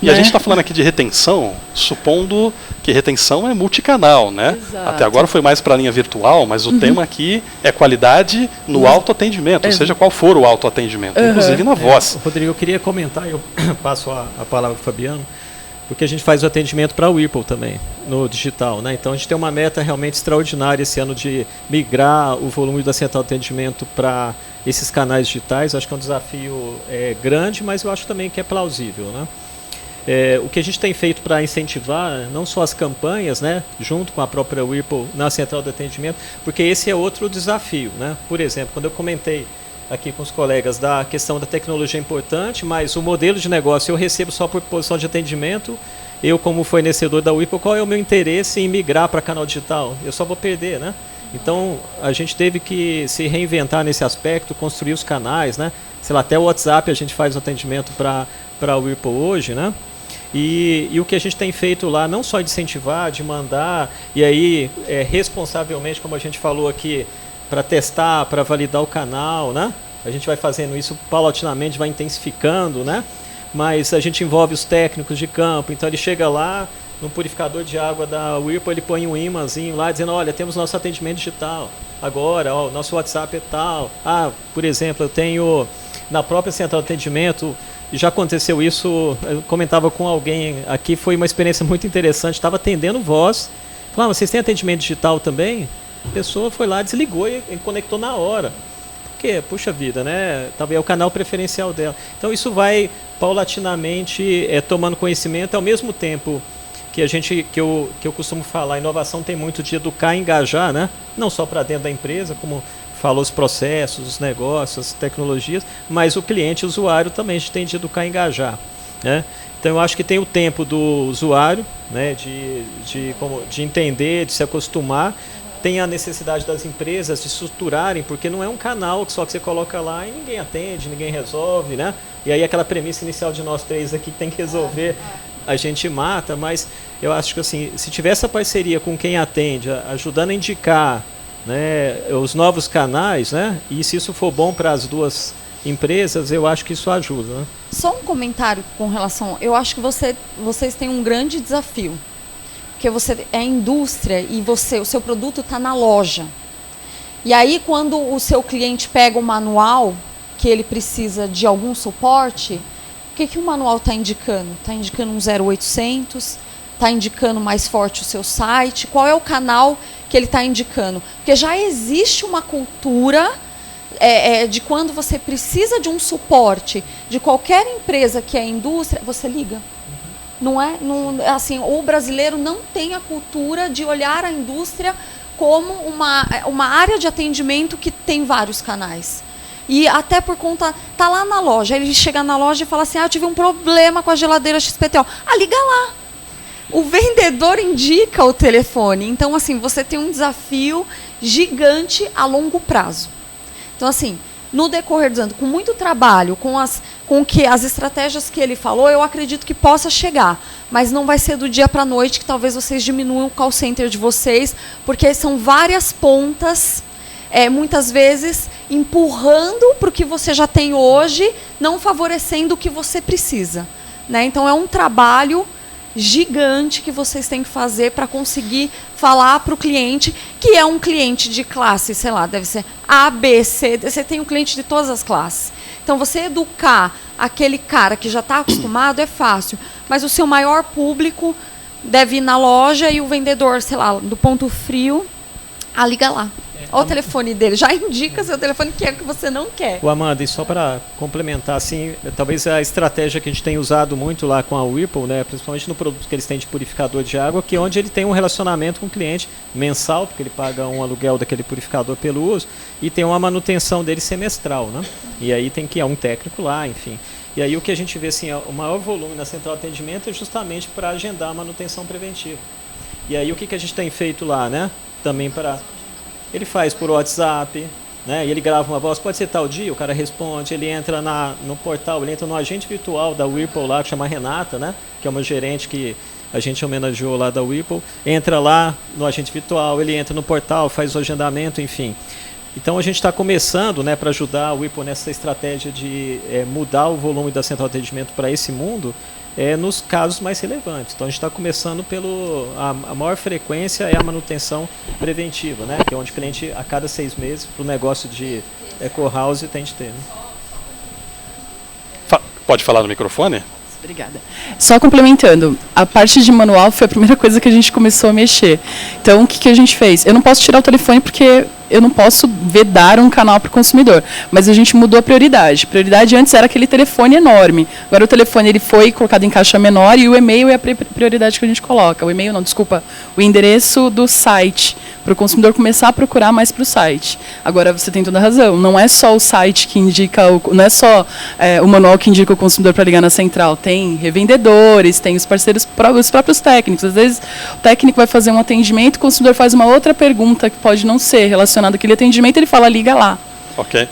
E a gente está falando aqui de retenção, supondo que retenção é multicanal, né? Exato. Até agora foi mais para a linha virtual, mas o tema aqui é qualidade no autoatendimento, ou seja, qual for o autoatendimento, inclusive na voz. Rodrigo, eu queria comentar, eu passo a palavra para o Fabiano, porque a gente faz o atendimento para a Whirlpool também, no digital, né? Então a gente tem uma meta realmente extraordinária esse ano de migrar o volume da central de atendimento para esses canais digitais. Acho que é um desafio grande, mas eu acho também que é plausível, né? O que a gente tem feito para incentivar não só as campanhas, né, junto com a própria Whirlpool na central de atendimento, porque esse é outro desafio, né? Por exemplo, quando eu comentei aqui com os colegas da questão da tecnologia importante, mas o modelo de negócio eu recebo só por posição de atendimento, eu como fornecedor da Whirlpool, qual é o meu interesse em migrar para canal digital? Eu só vou perder, né? Então a gente teve que se reinventar nesse aspecto, construir os canais, né? Sei lá, até o WhatsApp a gente faz o atendimento para a Whirlpool hoje, né? E o que a gente tem feito lá, não só de incentivar, de mandar, e aí responsavelmente, como a gente falou aqui, para testar, para validar o canal, né? A gente vai fazendo isso paulatinamente, vai intensificando, né? Mas a gente envolve os técnicos de campo, então ele chega lá, no purificador de água da Whirlpool, ele põe um imãzinho lá, dizendo, olha, temos nosso atendimento digital, agora, ó, nosso WhatsApp é tal. Por exemplo, eu tenho na própria central de atendimento, já aconteceu isso, eu comentava com alguém aqui, foi uma experiência muito interessante, estava atendendo voz, falava, vocês têm atendimento digital também? A pessoa foi lá, desligou e conectou na hora. Porque, puxa vida, né? Talvez é o canal preferencial dela. Então isso vai paulatinamente tomando conhecimento, ao mesmo tempo que eu costumo falar, a inovação tem muito de educar e engajar, né? Não só para dentro da empresa, como falou, os processos, os negócios, as tecnologias, mas o cliente, o usuário também a gente tem de educar e engajar, né? Então eu acho que tem o tempo do usuário, né, de entender, de se acostumar. Tem a necessidade das empresas de estruturarem, porque não é um canal que só que você coloca lá e ninguém atende, ninguém resolve, né? E aí aquela premissa inicial de nós três aqui que tem que resolver, a gente mata, mas eu acho que assim, se tiver essa parceria com quem atende, ajudando a indicar, né, os novos canais, né, e se isso for bom para as duas empresas, eu acho que isso ajuda, né? Só um comentário com relação, eu acho que vocês têm um grande desafio, porque você é indústria e o seu produto está na loja. E aí quando o seu cliente pega o manual, que ele precisa de algum suporte, o que o manual está indicando? Está indicando um 0800, está indicando mais forte o seu site, qual é o canal que ele está indicando? Porque já existe uma cultura de quando você precisa de um suporte de qualquer empresa que é indústria, você liga. Não é? Assim, o brasileiro não tem a cultura de olhar a indústria como uma área de atendimento que tem vários canais. E até por conta, tá lá na loja, ele chega na loja e fala assim, eu tive um problema com a geladeira XPTO. Liga lá. O vendedor indica o telefone. Então, assim, você tem um desafio gigante a longo prazo. Então, assim, no decorrer dos anos, com muito trabalho, com as estratégias que ele falou, eu acredito que possa chegar. Mas não vai ser do dia para a noite que talvez vocês diminuam o call center de vocês, porque são várias pontas muitas vezes empurrando para o que você já tem hoje, não favorecendo o que você precisa, né? Então é um trabalho gigante que vocês têm que fazer para conseguir falar para o cliente, que é um cliente de classe, sei lá, deve ser A, B, C, você tem um cliente de todas as classes. Então, você educar aquele cara que já está acostumado é fácil, mas o seu maior público deve ir na loja e o vendedor, sei lá, do ponto frio, liga lá. Olha o telefone dele, já indica seu telefone que é o que você não quer. O Amanda, e só para complementar, assim, talvez a estratégia que a gente tem usado muito lá com a Whirlpool, né, principalmente no produto que eles têm de purificador de água, que é onde ele tem um relacionamento com o cliente mensal, porque ele paga um aluguel daquele purificador pelo uso, e tem uma manutenção dele semestral, né? E aí tem que ir um técnico lá, enfim. E aí o que a gente vê, assim, o maior volume na central de atendimento é justamente para agendar a manutenção preventiva. E aí o que a gente tem feito lá, né? Também para... Ele faz por WhatsApp, né? E ele grava uma voz, pode ser tal dia, o cara responde, ele entra no portal, ele entra no agente virtual da Whirlpool lá, que chama Renata, né? Que é uma gerente que a gente homenageou lá da Whirlpool, entra lá no agente virtual, ele entra no portal, faz o agendamento, enfim. Então a gente está começando, né, para ajudar a Whirlpool nessa estratégia de mudar o volume da central de atendimento para esse mundo, nos casos mais relevantes. Então a gente está começando a maior frequência é a manutenção preventiva, né? Que é onde o cliente a cada 6 meses para o negócio de eco-house tem de ter. Né? Pode falar no microfone? Obrigada. Só complementando, a parte de manual foi a primeira coisa que a gente começou a mexer. Então, o que a gente fez? Eu não posso tirar o telefone porque eu não posso vedar um canal para o consumidor, mas a gente mudou a prioridade. A prioridade antes era aquele telefone enorme. Agora o telefone ele foi colocado em caixa menor e o e-mail é a prioridade que a gente coloca. O e-mail não, desculpa, o endereço do site, para o consumidor começar a procurar mais para o site. Agora você tem toda a razão, não é só o site que indica, não é só o manual que indica o consumidor para ligar na central, tem revendedores, tem os parceiros, os próprios técnicos. Às vezes o técnico vai fazer um atendimento, o consumidor faz uma outra pergunta que pode não ser relacionada àquele atendimento, ele fala, liga lá. Ok.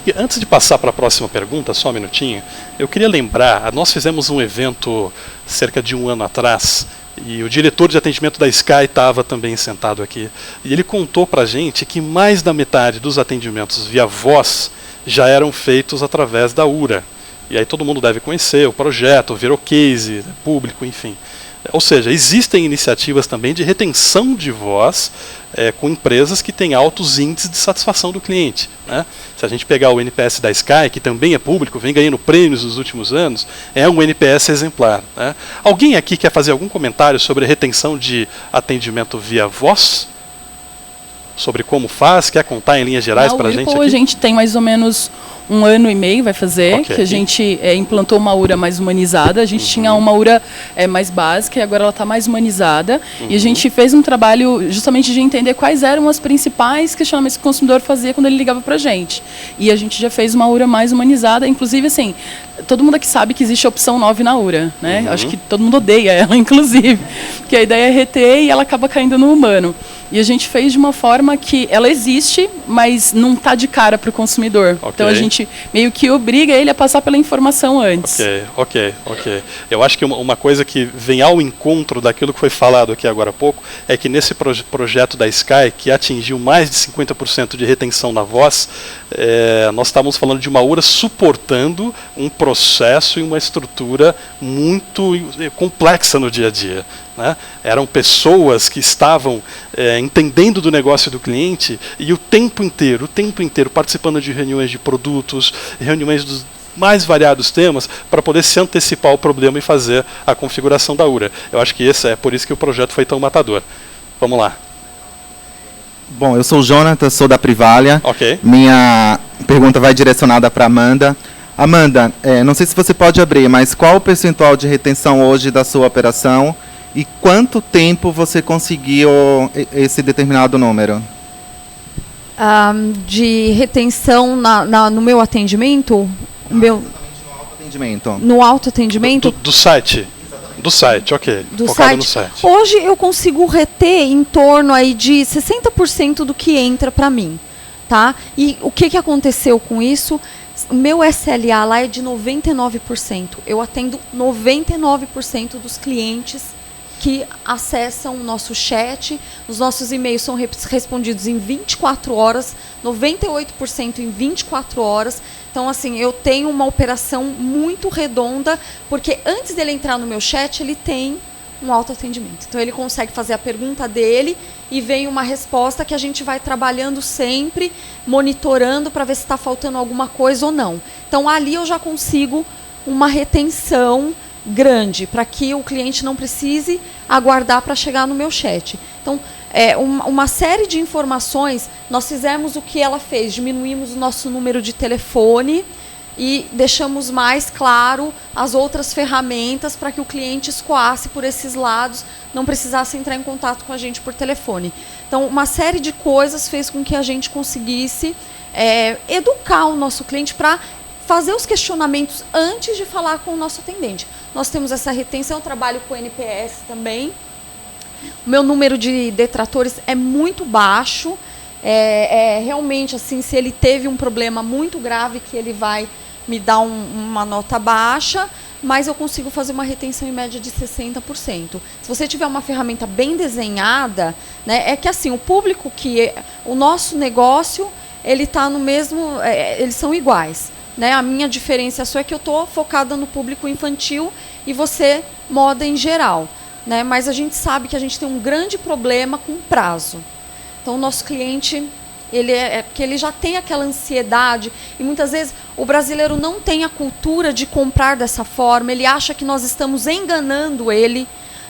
E antes de passar para a próxima pergunta, só um minutinho, eu queria lembrar, nós fizemos um evento cerca de 1 ano atrás, e o diretor de atendimento da Sky estava também sentado aqui. E ele contou para a gente que mais da metade dos atendimentos via voz já eram feitos através da URA. E aí todo mundo deve conhecer o projeto, o Verocase, público, enfim. Ou seja, existem iniciativas também de retenção de voz com empresas que têm altos índices de satisfação do cliente. Né? Se a gente pegar o NPS da Sky, que também é público, vem ganhando prêmios nos últimos anos, é um NPS exemplar. Né? Alguém aqui quer fazer algum comentário sobre retenção de atendimento via voz? Sobre como faz? Quer contar em linhas gerais para a gente aqui? A gente tem mais ou menos 1 ano e meio, vai fazer, que a gente implantou uma URA mais humanizada. A gente tinha uma URA mais básica e agora ela está mais humanizada. E a gente fez um trabalho justamente de entender quais eram os principais questionamentos que o consumidor fazia quando ele ligava para a gente. E a gente já fez uma URA mais humanizada. Inclusive, assim, todo mundo aqui sabe que existe a opção 9 na URA, né? Acho que todo mundo odeia ela, inclusive. Porque a ideia é reter e ela acaba caindo no humano. E a gente fez de uma forma que ela existe, mas não está de cara para o consumidor. Então a gente meio que obriga ele a passar pela informação antes. Ok. Eu acho que uma coisa que vem ao encontro daquilo que foi falado aqui agora há pouco é que nesse projeto da Sky, que atingiu mais de 50% de retenção na voz, nós estávamos falando de uma URA suportando um processo e uma estrutura muito complexa no dia a dia. Né? Eram pessoas que estavam entendendo do negócio do cliente e o tempo inteiro participando de reuniões de produtos, reuniões dos mais variados temas para poder se antecipar ao problema e fazer a configuração da URA. Eu acho que é por isso que o projeto foi tão matador. Vamos lá. Bom, eu sou o Jonathan, sou da Privalia. Ok. Minha pergunta vai direcionada para Amanda. Amanda, não sei se você pode abrir, mas qual o percentual de retenção hoje da sua operação? E quanto tempo você conseguiu esse determinado número? De retenção no meu atendimento? No autoatendimento. No autoatendimento? Do site? Exatamente. Do site, ok. Focado no site. Hoje eu consigo reter em torno aí de 60% do que entra para mim. Tá? E o que aconteceu com isso? O meu SLA lá é de 99%. Eu atendo 99% dos clientes que acessam o nosso chat. Os nossos e-mails são respondidos em 24 horas, 98% em 24 horas. Então, assim, eu tenho uma operação muito redonda, porque antes dele entrar no meu chat, ele tem um autoatendimento. Então, ele consegue fazer a pergunta dele e vem uma resposta que a gente vai trabalhando sempre, monitorando para ver se está faltando alguma coisa ou não. Então, ali eu já consigo uma retenção grande, para que o cliente não precise aguardar para chegar no meu chat. Então, uma série de informações, nós fizemos o que ela fez, diminuímos o nosso número de telefone e deixamos mais claro as outras ferramentas para que o cliente escoasse por esses lados, não precisasse entrar em contato com a gente por telefone. Então, uma série de coisas fez com que a gente conseguisse educar o nosso cliente para fazer os questionamentos antes de falar com o nosso atendente. Nós temos essa retenção, eu trabalho com o NPS também. O meu número de detratores é muito baixo. Realmente, assim, se ele teve um problema muito grave, que ele vai me dar uma nota baixa, mas eu consigo fazer uma retenção em média de 60%. Se você tiver uma ferramenta bem desenhada, né, é que assim, o público o nosso negócio, ele está no mesmo, eles são iguais. Né? A minha diferenciação é que eu estou focada no público infantil e você, moda em geral. Né? Mas a gente sabe que a gente tem um grande problema com prazo. Então, o nosso cliente, porque ele já tem aquela ansiedade, e muitas vezes o brasileiro não tem a cultura de comprar dessa forma, ele acha que nós estamos enganando ele,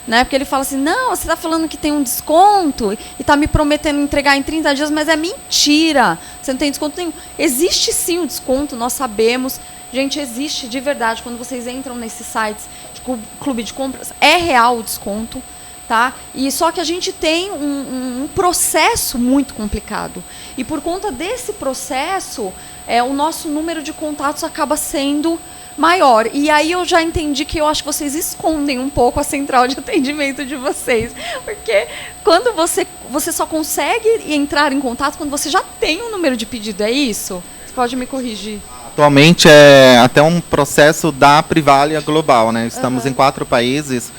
né? Porque ele fala assim, não, você está falando que tem um desconto e está me prometendo entregar em 30 dias, mas é mentira, você não tem desconto nenhum. Existe sim o desconto, nós sabemos, gente, existe de verdade, quando vocês entram nesses sites de clube de compras, é real o desconto. Tá? E só que a gente tem um processo muito complicado. E por conta desse processo, o nosso número de contatos acaba sendo maior. E aí eu já entendi que eu acho que vocês escondem um pouco a central de atendimento de vocês. Porque quando você só consegue entrar em contato quando você já tem um número de pedido, é isso? Você pode me corrigir. Atualmente é até um processo da Privalia global, né? Estamos em 4 países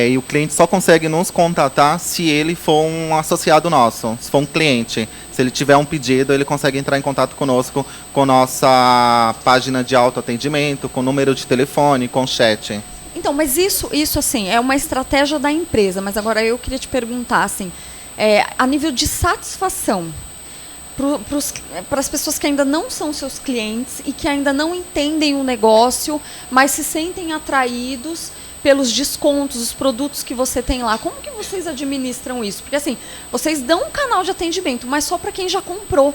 e o cliente só consegue nos contatar se ele for um associado nosso, se for um cliente. Se ele tiver um pedido, ele consegue entrar em contato conosco, com nossa página de autoatendimento, com número de telefone, com chat. Então, mas isso assim, é uma estratégia da empresa. Mas agora eu queria te perguntar, assim, a nível de satisfação, para as pessoas que ainda não são seus clientes e que ainda não entendem o negócio, mas se sentem atraídos pelos descontos, os produtos que você tem lá. Como que vocês administram isso? Porque assim, vocês dão um canal de atendimento, mas só para quem já comprou.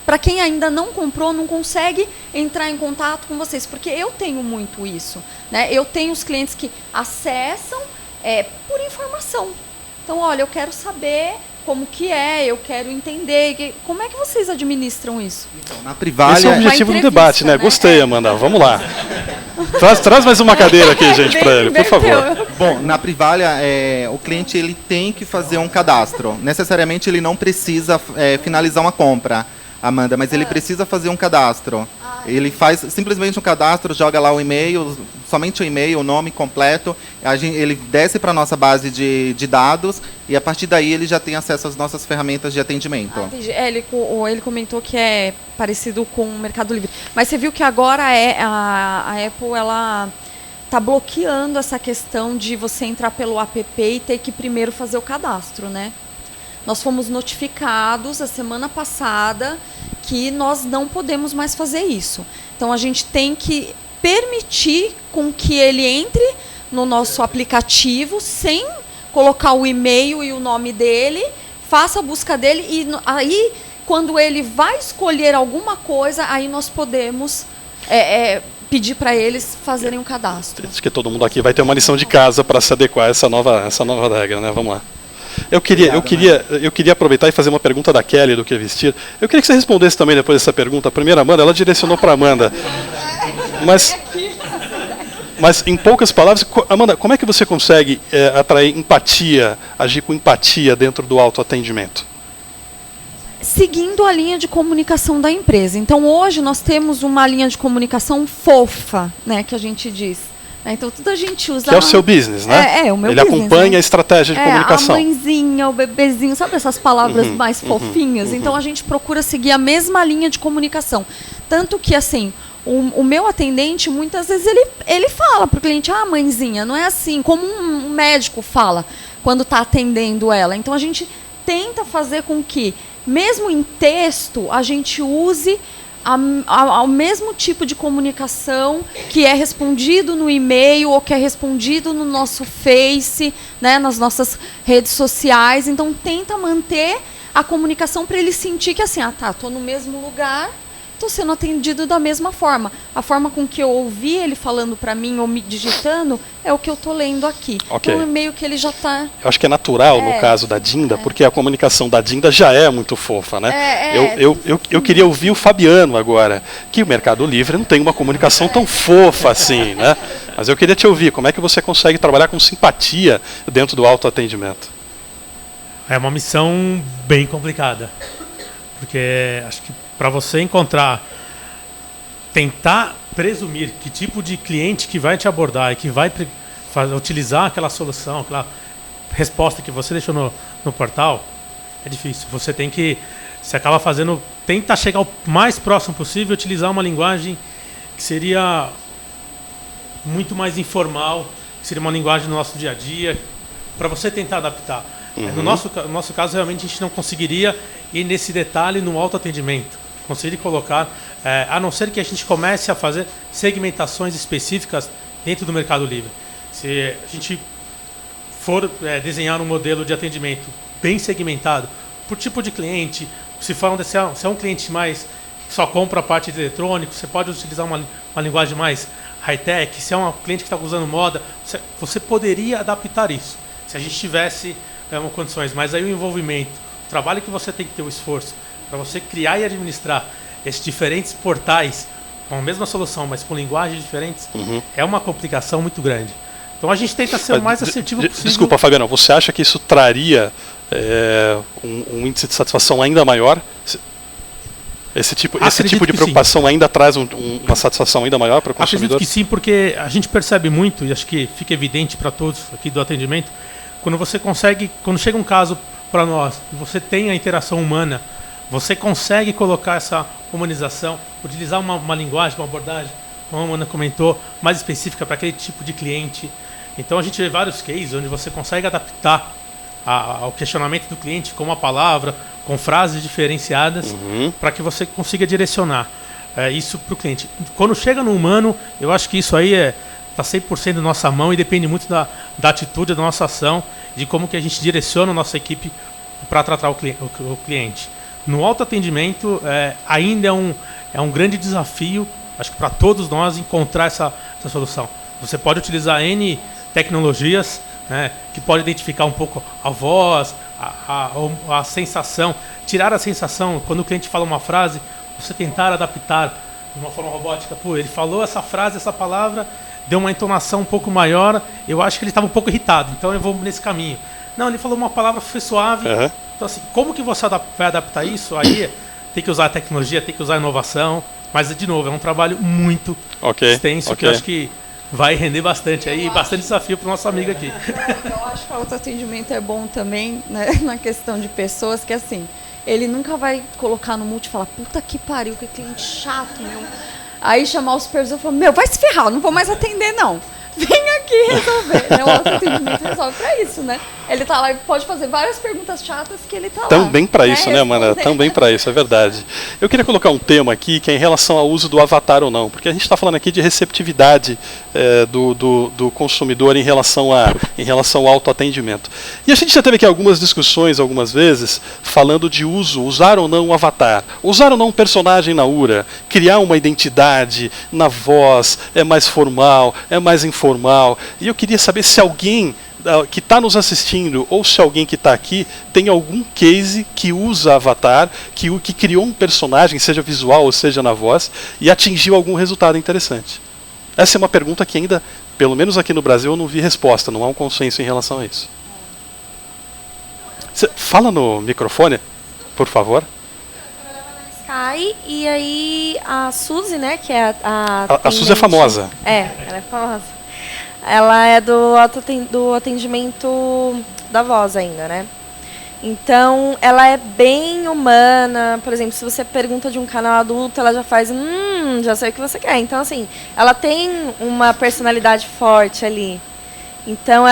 Para quem ainda não comprou, não consegue entrar em contato com vocês. Porque eu tenho muito isso. Né? Eu tenho os clientes que acessam por informação. Então, olha, eu quero saber como que eu quero entender. Como é que vocês administram isso? Então, na Privalia... Esse é o objetivo do debate, né? Gostei, Amanda. Vamos lá. Traz mais uma cadeira aqui, gente, para ele, por favor. Bom, na Privalia, o cliente ele tem que fazer um cadastro. Necessariamente ele não precisa finalizar uma compra, Amanda, mas ele precisa fazer um cadastro. Ele faz simplesmente um cadastro, joga lá o e-mail, somente o e-mail, o nome completo, ele desce para a nossa base de dados e a partir daí ele já tem acesso às nossas ferramentas de atendimento. Entendi. Ele comentou que é parecido com o Mercado Livre. Mas você viu que agora a Apple ela está bloqueando essa questão de você entrar pelo app e ter que primeiro fazer o cadastro, né? Nós fomos notificados a semana passada que nós não podemos mais fazer isso. Então, a gente tem que permitir com que ele entre no nosso aplicativo sem colocar o e-mail e o nome dele, faça a busca dele e aí, quando ele vai escolher alguma coisa, aí nós podemos pedir para eles fazerem um cadastro. Acho que todo mundo aqui vai ter uma lição de casa para se adequar a essa nova regra, né? Vamos lá. Eu queria aproveitar e fazer uma pergunta da Kelly do Que Vestir. Eu queria que você respondesse também depois dessa pergunta. A primeira, Amanda, ela direcionou para a Amanda. Mas em poucas palavras, Amanda, como é que você consegue atrair empatia, agir com empatia dentro do autoatendimento? Seguindo a linha de comunicação da empresa. Então, hoje nós temos uma linha de comunicação fofa, né, que a gente diz. Então tudo a gente usa. Que é o seu business, né? É o meu Ele business, acompanha né? a estratégia de comunicação. A mãezinha, o bebezinho, sabe essas palavras mais fofinhas? Então a gente procura seguir a mesma linha de comunicação. Tanto que, assim, o meu atendente, muitas vezes, ele fala para o cliente, mãezinha, não é assim, como um médico fala quando está atendendo ela. Então a gente tenta fazer com que, mesmo em texto, a gente use ao mesmo tipo de comunicação que é respondido no e-mail ou que é respondido no nosso Face, né, nas nossas redes sociais. Então, tenta manter a comunicação para ele sentir que, assim, estou no mesmo lugar, estou sendo atendido da mesma forma. A forma com que eu ouvi ele falando para mim ou me digitando é o que eu estou lendo aqui. Okay. Então, meio que ele já está... Eu acho que é natural no caso da Dinda, porque a comunicação da Dinda já é muito fofa, né? Eu queria ouvir o Fabiano agora, que o Mercado Livre não tem uma comunicação tão fofa assim, né? Mas eu queria te ouvir, como é que você consegue trabalhar com simpatia dentro do autoatendimento? É uma missão bem complicada, porque acho que para você tentar presumir que tipo de cliente que vai te abordar e que vai utilizar aquela solução, aquela resposta que você deixou no portal, é difícil. Você acaba tenta chegar o mais próximo possível, utilizar uma linguagem que seria muito mais informal, que seria uma linguagem do nosso dia a dia, para você tentar adaptar. No nosso caso, realmente, a gente não conseguiria ir nesse detalhe no autoatendimento. Conseguir colocar, a não ser que a gente comece a fazer segmentações específicas dentro do Mercado Livre. Se a gente for desenhar um modelo de atendimento bem segmentado por tipo de cliente, se é um cliente mais que só compra a parte de eletrônico, você pode utilizar uma linguagem mais high-tech. Se é um cliente que está usando moda, você poderia adaptar isso, se a gente tivesse condições. Mas aí o envolvimento, o trabalho que você tem que ter, o esforço, para você criar e administrar esses diferentes portais com a mesma solução, mas com linguagens diferentes, é uma complicação muito grande. Então a gente tenta ser o mais assertivo possível. Desculpa, Fabiano, você acha que isso traria um índice de satisfação ainda maior? Esse tipo de preocupação ainda traz uma satisfação ainda maior para o consumidor? Acredito que sim, porque a gente percebe muito, e acho que fica evidente para todos aqui do atendimento, quando chega um caso para nós, e você tem a interação humana, você consegue colocar essa humanização, utilizar uma linguagem, uma abordagem, como a Ana comentou, mais específica para aquele tipo de cliente. Então a gente vê vários cases onde você consegue adaptar ao questionamento do cliente com uma palavra, com frases diferenciadas, para que você consiga direcionar isso para o cliente. Quando chega no humano, eu acho que isso aí está 100% na nossa mão e depende muito da atitude da nossa ação, de como que a gente direciona a nossa equipe para tratar o cliente. No autoatendimento, ainda é um grande desafio, acho que para todos nós, encontrar essa solução. Você pode utilizar N tecnologias, né, que pode identificar um pouco a voz, a sensação, tirar a sensação, quando o cliente fala uma frase, você tentar adaptar de uma forma robótica. Ele falou essa frase, essa palavra, deu uma entonação um pouco maior, eu acho que ele estava um pouco irritado, então eu vou nesse caminho. Não, ele falou uma palavra, foi suave. Então, assim, como que você vai adaptar isso? Aí tem que usar a tecnologia, tem que usar a inovação, mas, de novo, é um trabalho muito extenso, que eu acho que vai render bastante aí, bastante desafio para o nosso amigo aqui. Eu acho que o autoatendimento é bom também, né, na questão de pessoas, que assim, ele nunca vai colocar no multi e falar, puta que pariu, que cliente chato, meu. Aí chamar o supervisor e falar, vai se ferrar, eu não vou mais atender, não. Vem aqui resolver, né? O autoatendimento resolve para isso, né? Ele tá lá e pode fazer várias perguntas chatas que ele tá lá. Também para isso, né, Amanda? Também para isso, é verdade. Eu queria colocar um tema aqui que é em relação ao uso do avatar ou não, porque a gente está falando aqui de receptividade do consumidor em relação ao autoatendimento. E a gente já teve aqui algumas discussões, algumas vezes, falando de usar ou não um avatar, usar ou não um personagem na URA, criar uma identidade na voz, é mais formal, é mais informal. E eu queria saber se alguém que está nos assistindo, ou se alguém que está aqui, tem algum case que usa avatar, que criou um personagem, seja visual ou seja na voz, e atingiu algum resultado interessante. Essa é uma pergunta que ainda, pelo menos aqui no Brasil, eu não vi resposta, não há um consenso em relação a isso. Fala no microfone, por favor. Sky, e aí a Suzy, né, que é a Suzy é famosa. Ela é famosa. ela é do atendimento da voz ainda, né? Então, ela é bem humana. Por exemplo, se você pergunta de um canal adulto, ela já faz, já sei o que você quer. Então, assim, ela tem uma personalidade forte ali. Então,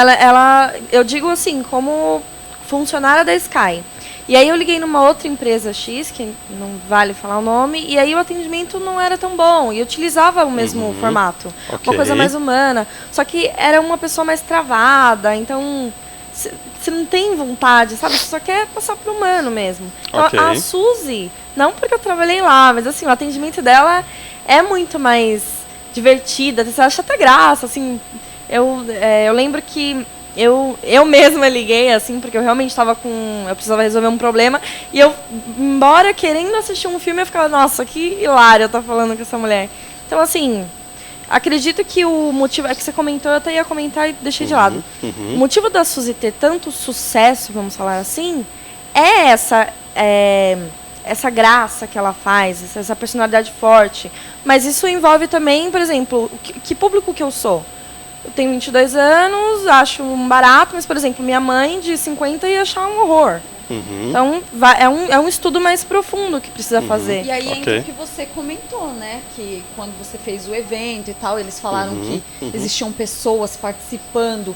eu digo assim, como funcionária da Sky. E aí eu liguei numa outra empresa X, que não vale falar o nome, e aí o atendimento não era tão bom. E eu utilizava o mesmo formato. Ok. Uma coisa mais humana. Só que era uma pessoa mais travada, então você não tem vontade, sabe? Você só quer passar pro humano mesmo. Então, Ok. a Suzy, não porque eu trabalhei lá, mas assim, o atendimento dela é muito mais divertida. Você acha até graça, assim. Eu lembro que eu mesma liguei, assim, porque eu realmente eu precisava resolver um problema. E eu, embora querendo assistir um filme, eu ficava, nossa, que hilário eu tô falando com essa mulher. Então, assim, acredito que o motivo, é que você comentou, eu até ia comentar e deixei de lado. O motivo da Suzy ter tanto sucesso, vamos falar assim, é essa graça que ela faz, essa personalidade forte. Mas isso envolve também, por exemplo, que público que eu sou. Eu tenho 22 anos, acho um barato, mas, por exemplo, minha mãe de 50 ia achar um horror. Então, é um estudo mais profundo que precisa fazer. E aí Ok. entra o que você comentou, né? Que quando você fez o evento e tal, eles falaram que existiam pessoas participando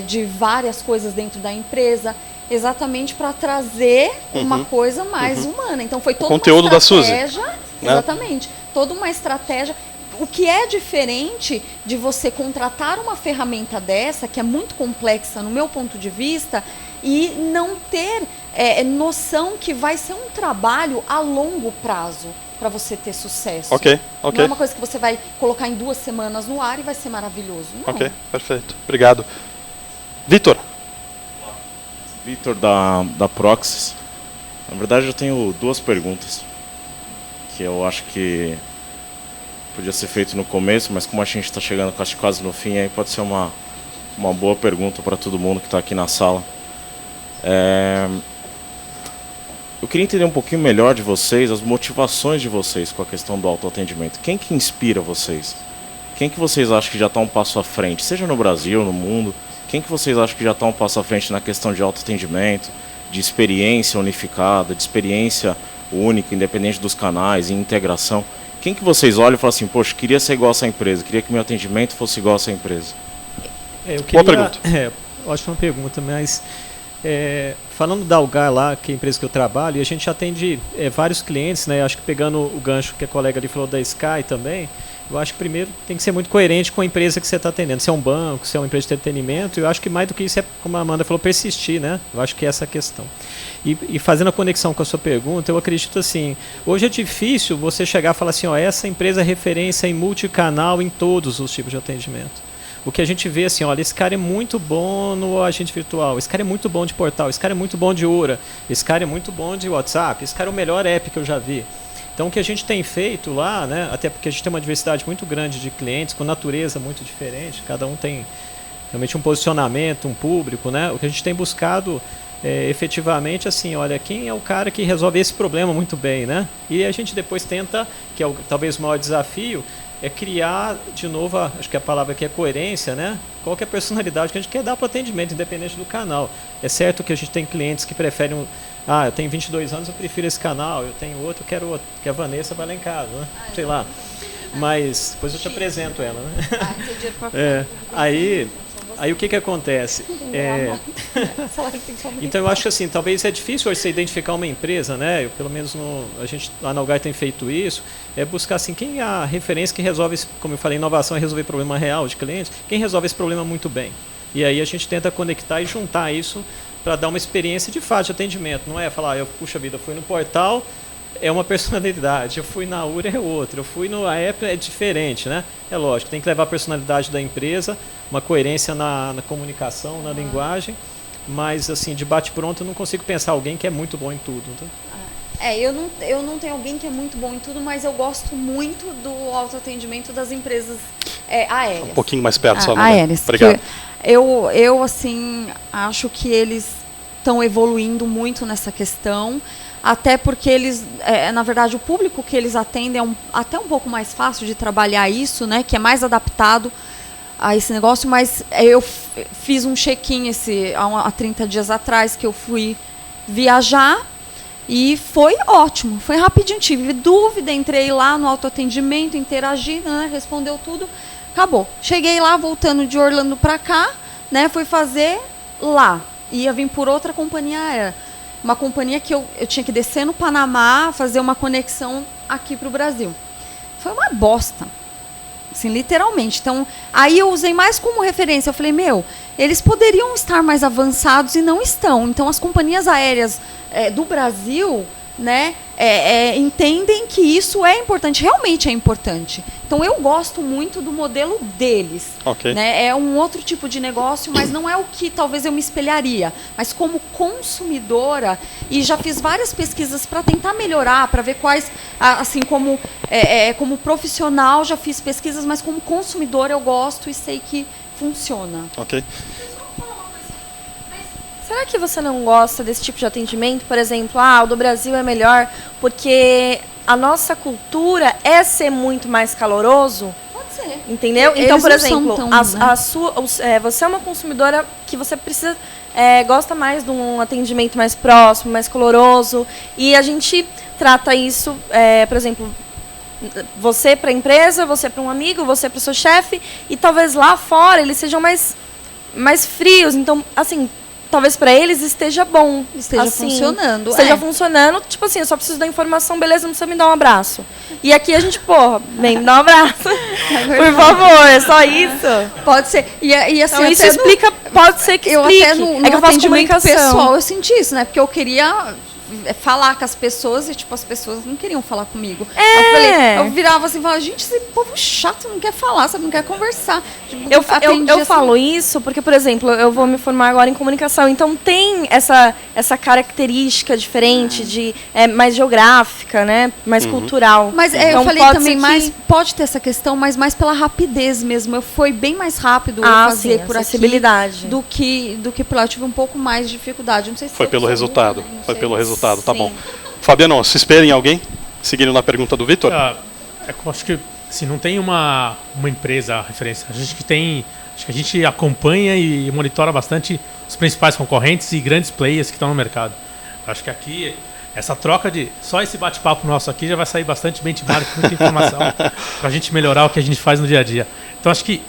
de várias coisas dentro da empresa, exatamente para trazer uma coisa mais humana. Então foi toda conteúdo uma da Suzy, estratégia. né? Exatamente. Toda uma estratégia. O que é diferente de você contratar uma ferramenta dessa, que é muito complexa no meu ponto de vista, e não ter noção que vai ser um trabalho a longo prazo para você ter sucesso. Ok. Não é uma coisa que você vai colocar em 2 semanas no ar e vai ser maravilhoso. Não. Ok, perfeito. Obrigado. Vitor. Vitor da Proxys. Na verdade, eu tenho 2 perguntas que eu acho que podia ser feito no começo, mas como a gente está chegando quase no fim, aí pode ser uma boa pergunta para todo mundo que está aqui na sala. Eu queria entender um pouquinho melhor de vocês, as motivações de vocês com a questão do autoatendimento. Quem que inspira vocês? Quem que vocês acham que já está um passo à frente, seja no Brasil, no mundo? Quem que vocês acham que já está um passo à frente na questão de autoatendimento, de experiência unificada, de experiência única, independente dos canais, em integração? Quem que vocês olham e falam assim, poxa, queria ser igual a essa empresa, queria que meu atendimento fosse igual a essa empresa? Boa pergunta. Ótima pergunta, mas falando da Algar lá, que é a empresa que eu trabalho, e a gente atende vários clientes, né? Acho que pegando o gancho que a colega ali falou da Sky também, eu acho que primeiro tem que ser muito coerente com a empresa que você está atendendo. Se é um banco, se é uma empresa de entretenimento, eu acho que mais do que isso é, como a Amanda falou, persistir, né? Eu acho que é essa a questão. E fazendo a conexão com a sua pergunta, eu acredito assim, hoje é difícil você chegar e falar assim, essa empresa é referência em multicanal em todos os tipos de atendimento. O que a gente vê assim, olha, esse cara é muito bom no agente virtual, esse cara é muito bom de portal, esse cara é muito bom de URA, esse cara é muito bom de WhatsApp, esse cara é o melhor app que eu já vi. Então, o que a gente tem feito lá, né, até porque a gente tem uma diversidade muito grande de clientes, com natureza muito diferente, cada um tem realmente um posicionamento, um público, né? O que a gente tem buscado efetivamente, assim, olha, quem é o cara que resolve esse problema muito bem, né? E a gente depois tenta, que é talvez o maior desafio, é criar, de novo, acho que a palavra aqui é coerência, né? Qual que é a personalidade que a gente quer dar para o atendimento, independente do canal. É certo que a gente tem clientes que preferem, eu tenho 22 anos, eu prefiro esse canal, eu tenho outro, eu quero outro, que a Vanessa vai lá em casa, né? Sei lá. Mas depois eu te apresento ela, né? Aí o que acontece? Então eu acho que assim, talvez é difícil hoje você identificar uma empresa, né? Pelo menos a gente lá na Algar tem feito isso, é buscar assim, quem é a referência que resolve, como eu falei, inovação é resolver problema real de clientes, quem resolve esse problema muito bem. E aí a gente tenta conectar e juntar isso para dar uma experiência de fato de atendimento. Não é falar, puxa vida, eu fui no portal, é uma personalidade, eu fui na URA é outra, eu fui no Apple é diferente, né? É lógico, tem que levar a personalidade da empresa, uma coerência na comunicação, na linguagem, mas assim, de bate-pronto eu não consigo pensar alguém que é muito bom em tudo. Então. Eu não tenho alguém que é muito bom em tudo, mas eu gosto muito do autoatendimento das empresas aéreas. Um pouquinho mais perto, só aéreas. Obrigado. Eu, assim, acho que eles estão evoluindo muito nessa questão, até porque eles, na verdade, o público que eles atendem é até um pouco mais fácil de trabalhar isso, né, que é mais adaptado a esse negócio, mas eu fiz um check-in há 30 dias atrás, que eu fui viajar, e foi ótimo, foi rapidinho, tive dúvida, entrei lá no autoatendimento, interagi, né, respondeu tudo, acabou. Cheguei lá, voltando de Orlando para cá, né, fui fazer lá, ia vir por outra companhia aérea, uma companhia que eu tinha que descer no Panamá, fazer uma conexão aqui para o Brasil. Foi uma bosta. Assim, literalmente. Então, aí eu usei mais como referência. Eu falei, eles poderiam estar mais avançados e não estão. Então, as companhias aéreas do Brasil, né, entendem que isso é importante, realmente é importante. Então, eu gosto muito do modelo deles. Okay. Né? É um outro tipo de negócio, mas não é o que talvez eu me espelharia. Mas como consumidora, e já fiz várias pesquisas para tentar melhorar, para ver quais, assim, como profissional já fiz pesquisas, mas como consumidora eu gosto e sei que funciona. Ok. Será que você não gosta desse tipo de atendimento? Por exemplo, o do Brasil é melhor porque a nossa cultura é ser muito mais caloroso? Pode ser. Entendeu? Eles então, por não exemplo, são tão, você é uma consumidora que você precisa, gosta mais de um atendimento mais próximo, mais caloroso. E a gente trata isso, por exemplo, você para a empresa, você para um amigo, você para o seu chefe. E talvez lá fora eles sejam mais frios. Então, assim, talvez para eles esteja bom. Esteja funcionando. Esteja funcionando. Tipo assim, eu só preciso da informação, beleza, não precisa me dar um abraço. E aqui a gente, vem me dar um abraço. Por favor, é só isso. Pode ser. E assim, então, isso explica, pode ser que explique. Eu até no é que eu faço comunicação pessoal, eu senti isso, né? Porque eu queria falar com as pessoas e, as pessoas não queriam falar comigo. Eu virava assim e falava, gente, esse povo chato não quer falar, sabe? Não quer conversar. Eu falo isso porque, por exemplo, eu vou me formar agora em comunicação, então tem essa característica diferente de mais geográfica, né? Mais cultural. Mas então, eu falei também, pode ter essa questão, mas mais pela rapidez mesmo. Foi bem mais rápido eu fazer por acessibilidade do que por lá. Eu tive um pouco mais de dificuldade. Não sei se foi pelo resultado. Foi pelo resultado. Tá Sim. bom. Fabiano, se espera em alguém? Seguindo na pergunta do Vitor? Eu acho que assim, não tem uma empresa referência. Acho que a gente acompanha e monitora bastante os principais concorrentes e grandes players que estão no mercado. Acho que aqui, essa troca só esse bate-papo nosso aqui já vai sair bastante benchmark, muita informação para a gente melhorar o que a gente faz no dia a dia. Então, acho que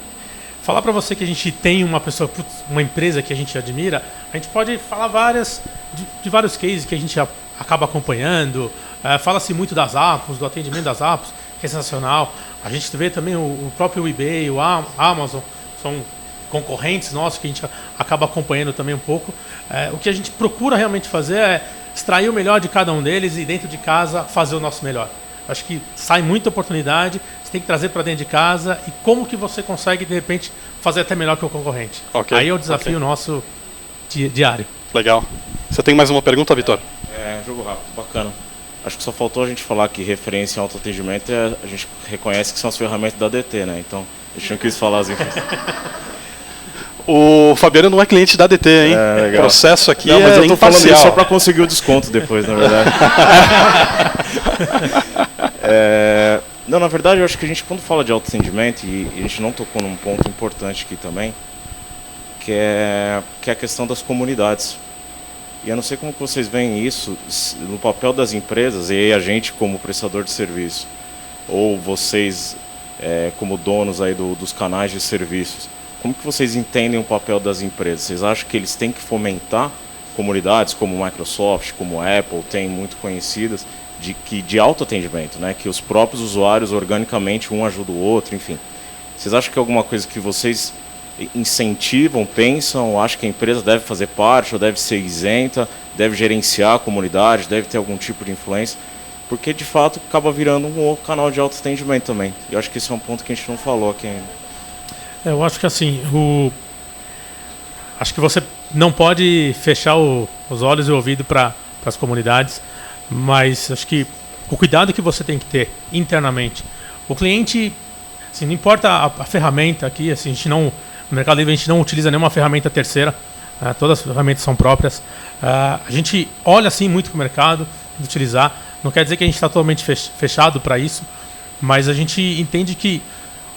falar para você que a gente tem uma empresa que a gente admira, a gente pode falar de vários cases que a gente acaba acompanhando. Fala-se muito das Apples, do atendimento das Apples, que é sensacional. A gente vê também o próprio eBay, o Amazon, são concorrentes nossos que a gente acaba acompanhando também um pouco. O que a gente procura realmente fazer é extrair o melhor de cada um deles e dentro de casa fazer o nosso melhor. Acho que sai muita oportunidade, você tem que trazer para dentro de casa e como que você consegue, de repente, fazer até melhor que o concorrente. Okay, aí é o desafio nosso diário. Legal. Você tem mais uma pergunta, Vitor? Jogo rápido, bacana. Acho que só faltou a gente falar que referência em autoatendimento a gente reconhece que são as ferramentas da DT, né? Então, a gente não quis falar as informações. O Fabiano não é cliente da DT, hein? O processo aqui não, mas eu tô falando isso só para conseguir o desconto depois, na verdade. Não, na verdade, eu acho que a gente, quando fala de autoatendimento, e a gente não tocou num ponto importante aqui também, que é a questão das comunidades. E eu não sei como que vocês veem isso no papel das empresas, e aí a gente como prestador de serviço, ou vocês como donos aí dos canais de serviços. Como que vocês entendem o papel das empresas? Vocês acham que eles têm que fomentar comunidades como Microsoft, como Apple, tem muito conhecidas, de autoatendimento, né? Que os próprios usuários organicamente um ajuda o outro, enfim. Vocês acham que é alguma coisa que vocês incentivam, pensam, acham que a empresa deve fazer parte, ou deve ser isenta, deve gerenciar a comunidade, deve ter algum tipo de influência? Porque, de fato, acaba virando um outro canal de autoatendimento também. E eu acho que esse é um ponto que a gente não falou aqui ainda. Eu acho que assim, acho que você não pode fechar os olhos e o ouvido para as comunidades, mas acho que o cuidado que você tem que ter internamente. O cliente, assim, não importa a ferramenta aqui, assim, no Mercado Livre a gente não utiliza nenhuma ferramenta terceira, todas as ferramentas são próprias. A gente olha assim muito para o mercado, de utilizar. Não quer dizer que a gente está totalmente fechado para isso, mas a gente entende que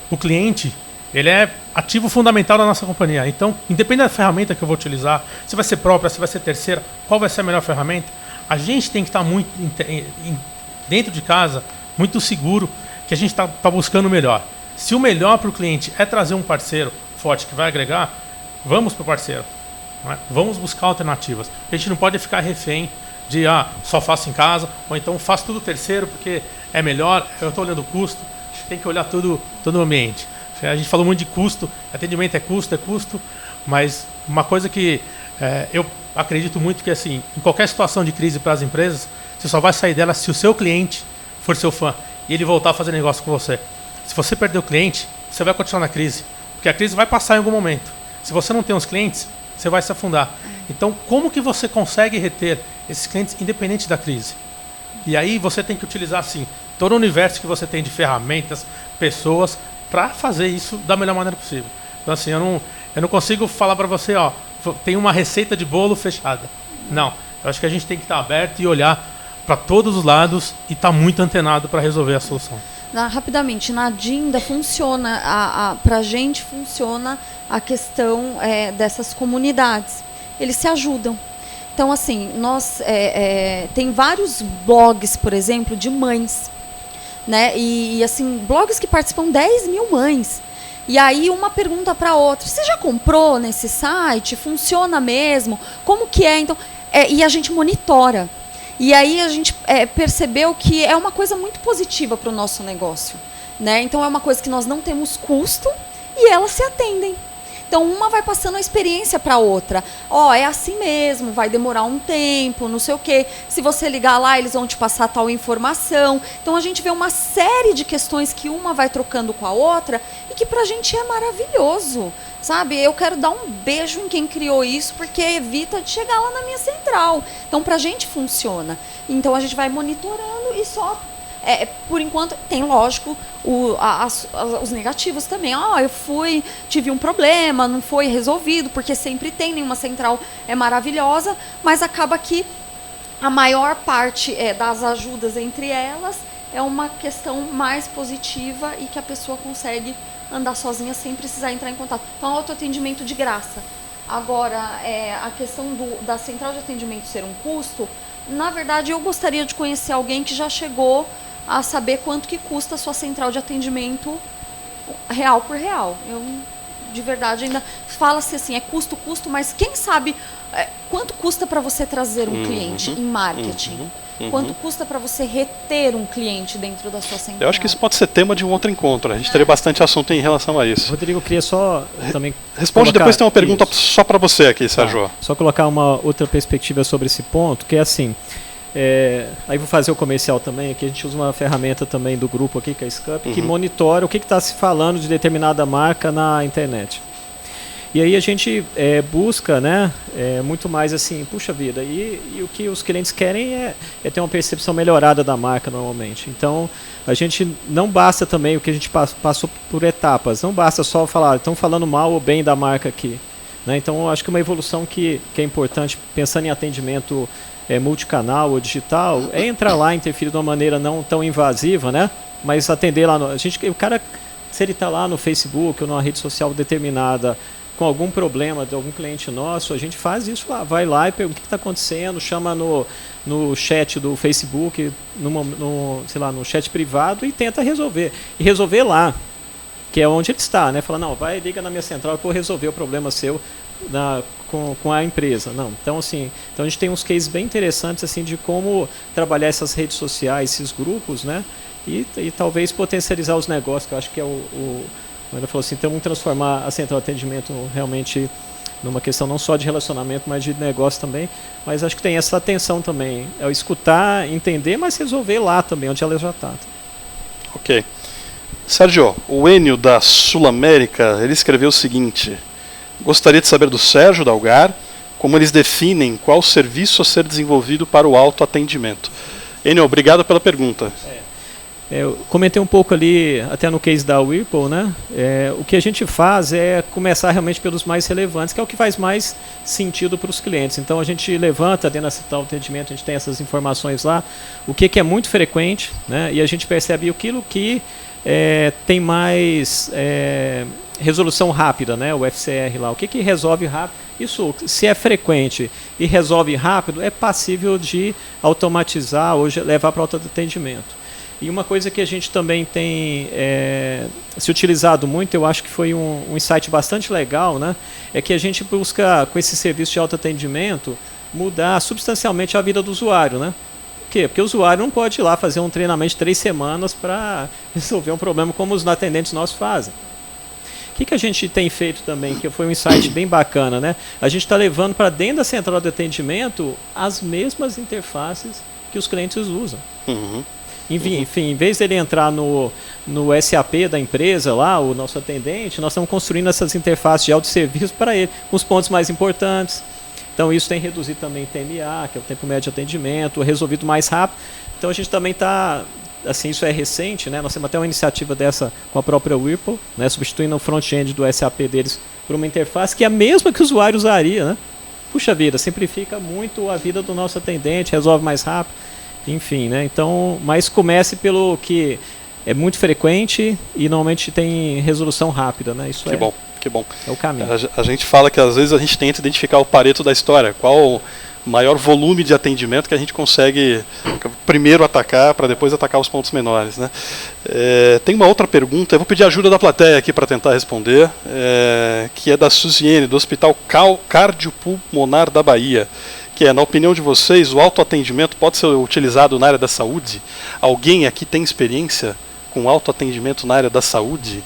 o cliente ele é ativo fundamental da nossa companhia. Então, independente da ferramenta que eu vou utilizar, se vai ser própria, se vai ser terceira, qual vai ser a melhor ferramenta, a gente tem que estar muito dentro de casa, muito seguro que a gente está buscando o melhor. Se o melhor para o cliente é trazer um parceiro forte que vai agregar, vamos para o parceiro. Não é? Vamos buscar alternativas. A gente não pode ficar refém de só faço em casa, ou então faço tudo terceiro porque é melhor. Eu estou olhando o custo, a gente tem que olhar todo o ambiente. A gente falou muito de custo, atendimento é custo, mas uma coisa que eu acredito muito que assim, em qualquer situação de crise para as empresas, você só vai sair dela se o seu cliente for seu fã e ele voltar a fazer negócio com você. Se você perder o cliente, você vai continuar na crise, porque a crise vai passar em algum momento. Se você não tem os clientes, você vai se afundar. Então, como que você consegue reter esses clientes independente da crise? E aí você tem que utilizar, assim, todo o universo que você tem de ferramentas, pessoas, para fazer isso da melhor maneira possível. Então, assim, eu não consigo falar para você, tem uma receita de bolo fechada. Não. Eu acho que a gente tem que estar aberto e olhar para todos os lados e estar muito antenado para resolver a solução. Rapidamente, na Dinda funciona, para a gente funciona a questão dessas comunidades. Eles se ajudam. Então, assim, tem vários blogs, por exemplo, de mães. Né? E assim, blogs que participam 10 mil mães. E aí uma pergunta para a outra, você já comprou nesse site? Funciona mesmo? Como que é? Então, e a gente monitora. E aí a gente percebeu que é uma coisa muito positiva para o nosso negócio. Né? Então é uma coisa que nós não temos custo e elas se atendem. Então uma vai passando a experiência para a outra. É assim mesmo, vai demorar um tempo, não sei o quê. Se você ligar lá, eles vão te passar tal informação. Então a gente vê uma série de questões que uma vai trocando com a outra e que para a gente é maravilhoso. Sabe, eu quero dar um beijo em quem criou isso, porque evita de chegar lá na minha central. Então, para a gente funciona. Então, a gente vai monitorando e só, por enquanto, tem, lógico, os negativos também. Eu tive um problema, não foi resolvido, porque sempre tem, nenhuma central é maravilhosa, mas acaba que a maior parte das ajudas entre elas é uma questão mais positiva e que a pessoa consegue andar sozinha sem precisar entrar em contato. Então, autoatendimento de graça. Agora, a questão da central de atendimento ser um custo, na verdade, eu gostaria de conhecer alguém que já chegou a saber quanto que custa a sua central de atendimento real por real. Eu, de verdade, ainda fala-se assim, é custo, mas quem sabe quanto custa para você trazer um cliente em marketing? Quanto custa para você reter um cliente dentro da sua central? Eu acho que isso pode ser tema de um outro encontro. A gente teria bastante assunto em relação a isso. Rodrigo, eu queria só também responde, depois tem uma pergunta só para você aqui, Sérgio. Só colocar uma outra perspectiva sobre esse ponto, que é assim, aí vou fazer o comercial também, aqui a gente usa uma ferramenta também do grupo aqui, que é a SCUP, que monitora o que está se falando de determinada marca na internet. E aí a gente busca, né, muito mais assim, puxa vida, e o que os clientes querem é ter uma percepção melhorada da marca normalmente. Então, a gente não basta também o que a gente passou por etapas, não basta só falar, estão falando mal ou bem da marca aqui. Né? Então, eu acho que uma evolução que é importante, pensando em atendimento multicanal ou digital, é entrar lá, interferir de uma maneira não tão invasiva, né, mas atender lá, o cara, se ele está lá no Facebook ou numa rede social determinada, com algum problema de algum cliente nosso, a gente faz isso lá, vai lá e pergunta o que está acontecendo, chama no chat do Facebook, no chat privado e tenta resolver. E resolver lá, que é onde ele está, né? Fala, não, liga na minha central e vou resolver o problema seu com a empresa. Não. Então, assim, a gente tem uns cases bem interessantes assim, de como trabalhar essas redes sociais, esses grupos, né? E talvez potencializar os negócios, que eu acho que é ele falou assim, então vamos transformar a central de atendimento realmente numa questão não só de relacionamento, mas de negócio também. Mas acho que tem essa atenção também, escutar, entender, mas resolver lá também, onde ela já está. Ok. Sérgio, o Enio da Sul América, ele escreveu o seguinte: gostaria de saber do Sérgio, da Algar, como eles definem qual serviço a ser desenvolvido para o autoatendimento. Enio, obrigado pela pergunta. Eu comentei um pouco ali, até no case da Whirlpool, né? O que a gente faz é começar realmente pelos mais relevantes, que é o que faz mais sentido para os clientes. Então a gente levanta dentro da central de atendimento, a gente tem essas informações lá, o que é muito frequente, né? E a gente percebe aquilo que tem mais resolução rápida, né? O FCR lá. O que resolve rápido? Isso, se é frequente e resolve rápido, é passível de automatizar ou levar para autoatendimento. E uma coisa que a gente também tem se utilizado muito, eu acho que foi um insight bastante legal, né? É que a gente busca, com esse serviço de autoatendimento, mudar substancialmente a vida do usuário, né? Por quê? Porque o usuário não pode ir lá fazer um treinamento de 3 semanas para resolver um problema como os atendentes nossos fazem. O que a gente tem feito também, que foi um insight bem bacana, né? A gente está levando para dentro da central de atendimento as mesmas interfaces que os clientes usam. Uhum. Enfim, em vez dele entrar no SAP da empresa lá, o nosso atendente, nós estamos construindo essas interfaces de autosserviço para ele, com os pontos mais importantes. Então isso tem reduzido também o TMA, que é o tempo médio de atendimento, resolvido mais rápido. Então a gente também está, assim, isso é recente, né? Nós temos até uma iniciativa dessa com a própria Whirlpool, né? Substituindo o front-end do SAP deles por uma interface que é a mesma que o usuário usaria, né? Puxa vida, simplifica muito a vida do nosso atendente, resolve mais rápido. Enfim, né? Então, mas comece pelo que é muito frequente e normalmente tem resolução rápida, né? Isso bom, que bom. É o caminho. A gente fala que às vezes a gente tenta identificar o Pareto da história, qual o maior volume de atendimento que a gente consegue primeiro atacar para depois atacar os pontos menores, né? Tem uma outra pergunta, eu vou pedir ajuda da plateia aqui para tentar responder, que é da Suziene, do Hospital Cardiopulmonar da Bahia. Que é, na opinião de vocês, o autoatendimento pode ser utilizado na área da saúde? Alguém aqui tem experiência com autoatendimento na área da saúde?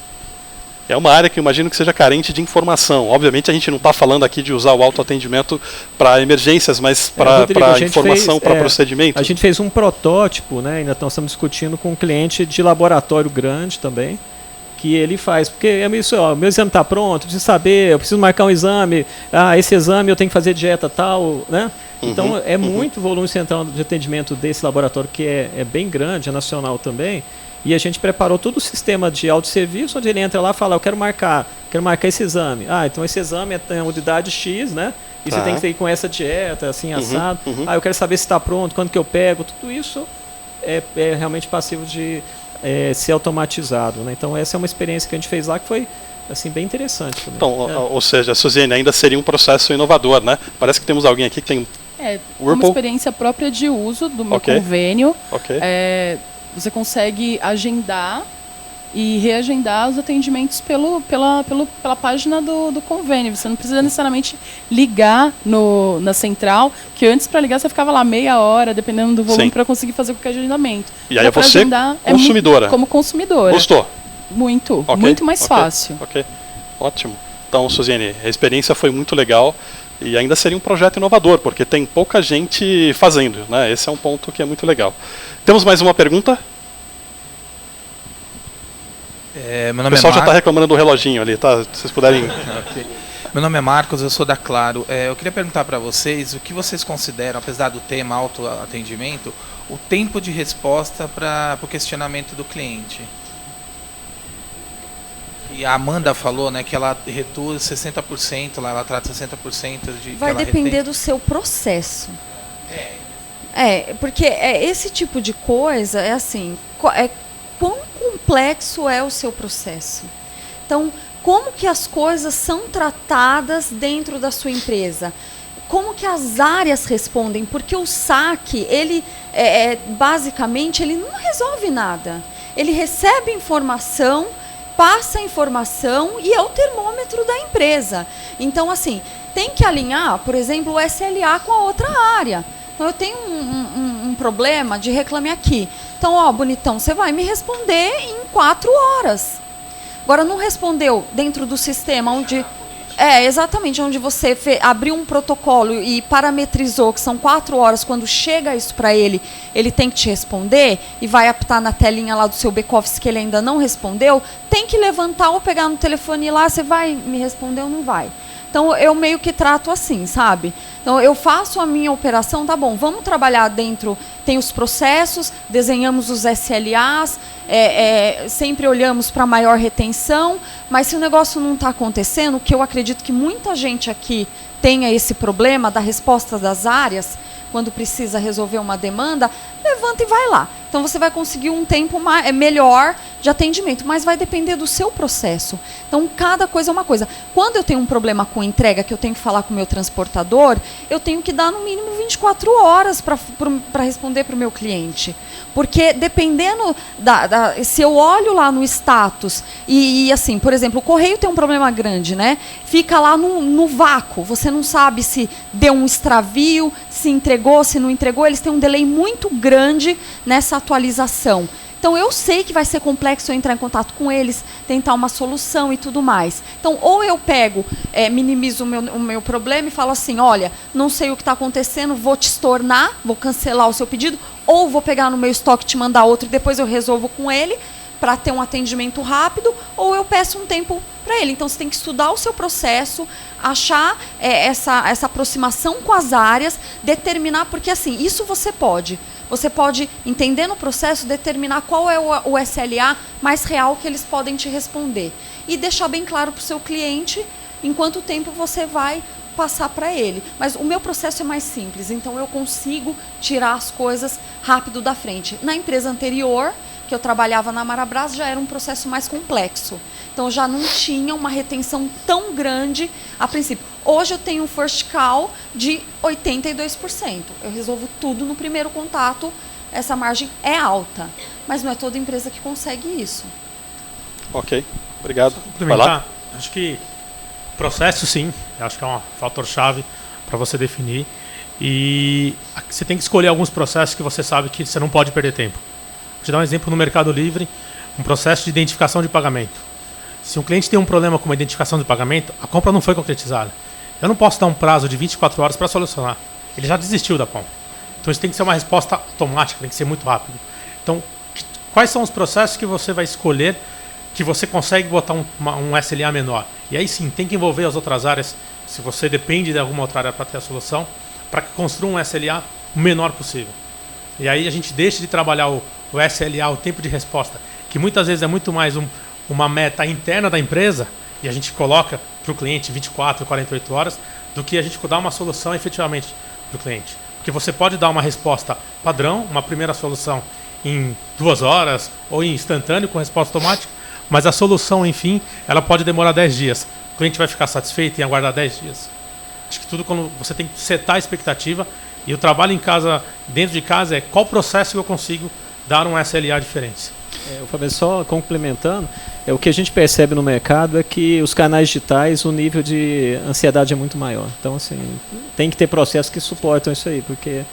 É uma área que eu imagino que seja carente de informação. Obviamente a gente não está falando aqui de usar o autoatendimento para emergências, mas para informação, para procedimento. A gente fez um protótipo, né? Ainda nós estamos discutindo com um cliente de laboratório grande também, que ele faz, porque isso, ó, meu exame está pronto, eu preciso saber, eu preciso marcar um exame, esse exame eu tenho que fazer dieta tal, né? Então é muito volume central de atendimento desse laboratório, que é bem grande, é nacional também, e a gente preparou todo o sistema de autosserviço, onde ele entra lá e fala, eu quero marcar esse exame. Então esse exame tem a unidade X, né? E você tem que ir com essa dieta, assim, assado. Eu quero saber se está pronto, quando que eu pego, tudo isso é realmente passivo de ser automatizado, né? Então essa é uma experiência que a gente fez lá que foi assim bem interessante também. Então, ou seja, Suziene, ainda seria um processo inovador, né? Parece que temos alguém aqui que tem uma experiência própria de uso do meu convênio. Você consegue agendar e reagendar os atendimentos pela página do convênio. Você não precisa necessariamente ligar na central, que antes para ligar você ficava lá meia hora, dependendo do volume, para conseguir fazer qualquer agendamento. E aí você, consumidora. Como consumidora. Gostou? Muito, muito mais fácil. Ótimo. Então, Suziene, a experiência foi muito legal e ainda seria um projeto inovador, porque tem pouca gente fazendo, né? Esse é um ponto que é muito legal. Temos mais uma pergunta? Meu nome o pessoal é já está reclamando do reloginho ali, tá? Se vocês puderem... Meu nome é Marcos, eu sou da Claro. Eu queria perguntar para vocês o que vocês consideram, apesar do tema autoatendimento, o tempo de resposta para o questionamento do cliente. E a Amanda falou, né, que ela reduz 60%, ela trata 60% de... Vai depender do seu processo. Porque esse tipo de coisa é assim, quão complexo é o seu proceso. Então, como que as coisas são tratadas dentro da sua empresa? Como que as áreas respondem? Porque o saque, ele basicamente, ele não resolve nada. Ele recebe informação, passa a informação e é o termômetro da empresa. Então, assim, tem que alinhar, por exemplo, o SLA com a outra área. Então, eu tenho um problema de Reclame Aqui. Então, bonitão, você vai me responder em 4 horas. Agora, não respondeu dentro do sistema onde... exatamente, onde você abriu um protocolo e parametrizou que são 4 horas, quando chega isso para ele, ele tem que te responder e vai apitar na telinha lá do seu back-office que ele ainda não respondeu, tem que levantar ou pegar no telefone e ir lá, você vai me responder ou não vai? Então, eu meio que trato assim, sabe? Então, eu faço a minha operação, tá bom, vamos trabalhar dentro, tem os processos, desenhamos os SLAs, sempre olhamos para maior retenção, mas se o negócio não está acontecendo, que eu acredito que muita gente aqui tenha esse problema da resposta das áreas, quando precisa resolver uma demanda, levanta e vai lá. Então você vai conseguir um tempo melhor de atendimento, mas vai depender do seu processo. Então cada coisa é uma coisa. Quando eu tenho um problema com entrega, que eu tenho que falar com o meu transportador, eu tenho que dar no mínimo 24 horas para responder para o meu cliente. Porque dependendo se eu olho lá no status e assim, por exemplo, o correio tem um problema grande, né? Fica lá no vácuo, você não sabe se deu um extravio, se entregou, se não entregou, eles têm um delay muito grande nessa atualização. Então, eu sei que vai ser complexo eu entrar em contato com eles, tentar uma solução e tudo mais. Então, ou eu pego, minimizo o meu problema e falo assim, olha, não sei o que está acontecendo, vou te estornar, vou cancelar o seu pedido, ou vou pegar no meu estoque e te mandar outro e depois eu resolvo com ele, para ter um atendimento rápido, ou eu peço um tempo para ele. Então, você tem que estudar o seu processo, achar essa aproximação com as áreas, determinar, porque assim, isso você pode. Você pode, entender no processo, determinar qual é o SLA mais real que eles podem te responder. E deixar bem claro para o seu cliente em quanto tempo você vai passar para ele. Mas o meu processo é mais simples, então eu consigo tirar as coisas rápido da frente. Na empresa anterior, que eu trabalhava na Marabras, já era um processo mais complexo. Então, já não tinha uma retenção tão grande a princípio. Hoje eu tenho um first call de 82%. Eu resolvo tudo no primeiro contato. Essa margem é alta, mas não é toda empresa que consegue isso. Ok, obrigado. Vai lá. Acho que processo, sim. Acho que é um fator-chave para você definir. E você tem que escolher alguns processos que você sabe que você não pode perder tempo. Vou te dar um exemplo no Mercado Livre, um processo de identificação de pagamento. Se um cliente tem um problema com uma identificação de pagamento, a compra não foi concretizada. Eu não posso dar um prazo de 24 horas para solucionar. Ele já desistiu da compra. Então isso tem que ser uma resposta automática, tem que ser muito rápido. Então, quais são os processos que você vai escolher que você consegue botar um SLA menor? E aí sim, tem que envolver as outras áreas, se você depende de alguma outra área para ter a solução, para que construa um SLA o menor possível. E aí a gente deixa de trabalhar o SLA, o tempo de resposta, que muitas vezes é muito mais uma meta interna da empresa, e a gente coloca para o cliente 24, 48 horas, do que a gente dar uma solução efetivamente para o cliente. Porque você pode dar uma resposta padrão, uma primeira solução em 2 horas, ou em instantâneo com resposta automática, mas a solução, enfim, ela pode demorar 10 dias. O cliente vai ficar satisfeito em aguardar 10 dias. Acho que tudo quando você tem que setar a expectativa, e o trabalho em casa, dentro de casa, é qual processo eu consigo dar um SLA diferente. O Fábio, só complementando, o que a gente percebe no mercado é que os canais digitais, o nível de ansiedade é muito maior. Então, assim, tem que ter processos que suportam isso aí, porque,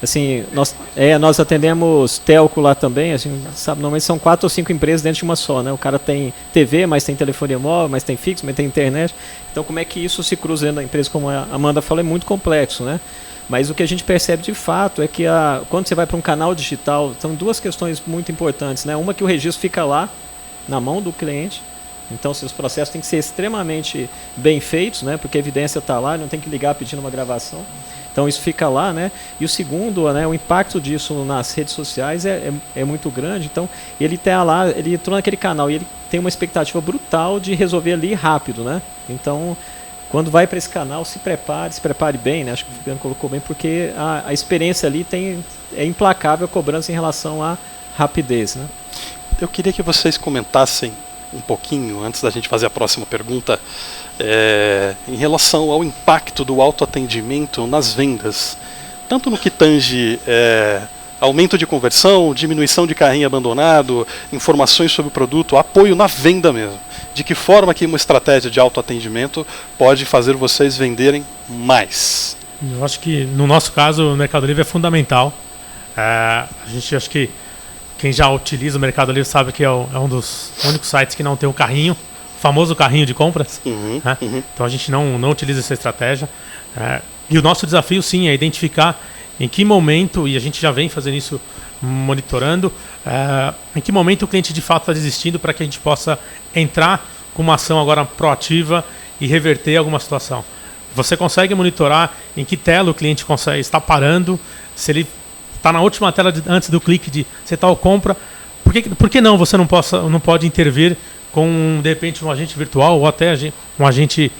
assim, nós atendemos telco lá também, assim, sabe, normalmente são 4 ou 5 empresas dentro de uma só, né? O cara tem TV, mas tem telefonia móvel, mas tem fixo, mas tem internet. Então, como é que isso se cruza dentro da empresa, como a Amanda falou, é muito complexo, né? Mas o que a gente percebe de fato é que quando você vai para um canal digital, são 2 questões muito importantes, né? Uma que o registro fica lá, na mão do cliente, então os processos têm que ser extremamente bem feitos, né? Porque a evidência está lá, não tem que ligar pedindo uma gravação. Então isso fica lá, né? E o segundo, né, o impacto disso nas redes sociais é muito grande. Então ele está lá, ele entrou naquele canal e ele tem uma expectativa brutal de resolver ali rápido, né? Então, quando vai para esse canal, se prepare bem, né? Acho que o Fabiano colocou bem, porque a experiência ali é implacável a cobrança em relação à rapidez, né? Eu queria que vocês comentassem um pouquinho, antes da gente fazer a próxima pergunta, em relação ao impacto do autoatendimento nas vendas, tanto no que tange aumento de conversão, diminuição de carrinho abandonado, informações sobre o produto, apoio na venda mesmo. De que forma que uma estratégia de autoatendimento pode fazer vocês venderem mais? Eu acho que, no nosso caso, o Mercado Livre é fundamental. A gente, acho que quem já utiliza o Mercado Livre sabe que é um dos únicos sites que não tem o carrinho, o famoso carrinho de compras. Né? Então a gente não utiliza essa estratégia. E o nosso desafio, sim, é identificar em que momento, e a gente já vem fazendo isso monitorando, em que momento o cliente de fato está desistindo, para que a gente possa entrar com uma ação agora proativa e reverter alguma situação. Você consegue monitorar em que tela o cliente está parando, se ele está na última tela antes do clique de você tal compra. Por que não você não pode intervir com, de repente, um agente virtual ou até um agente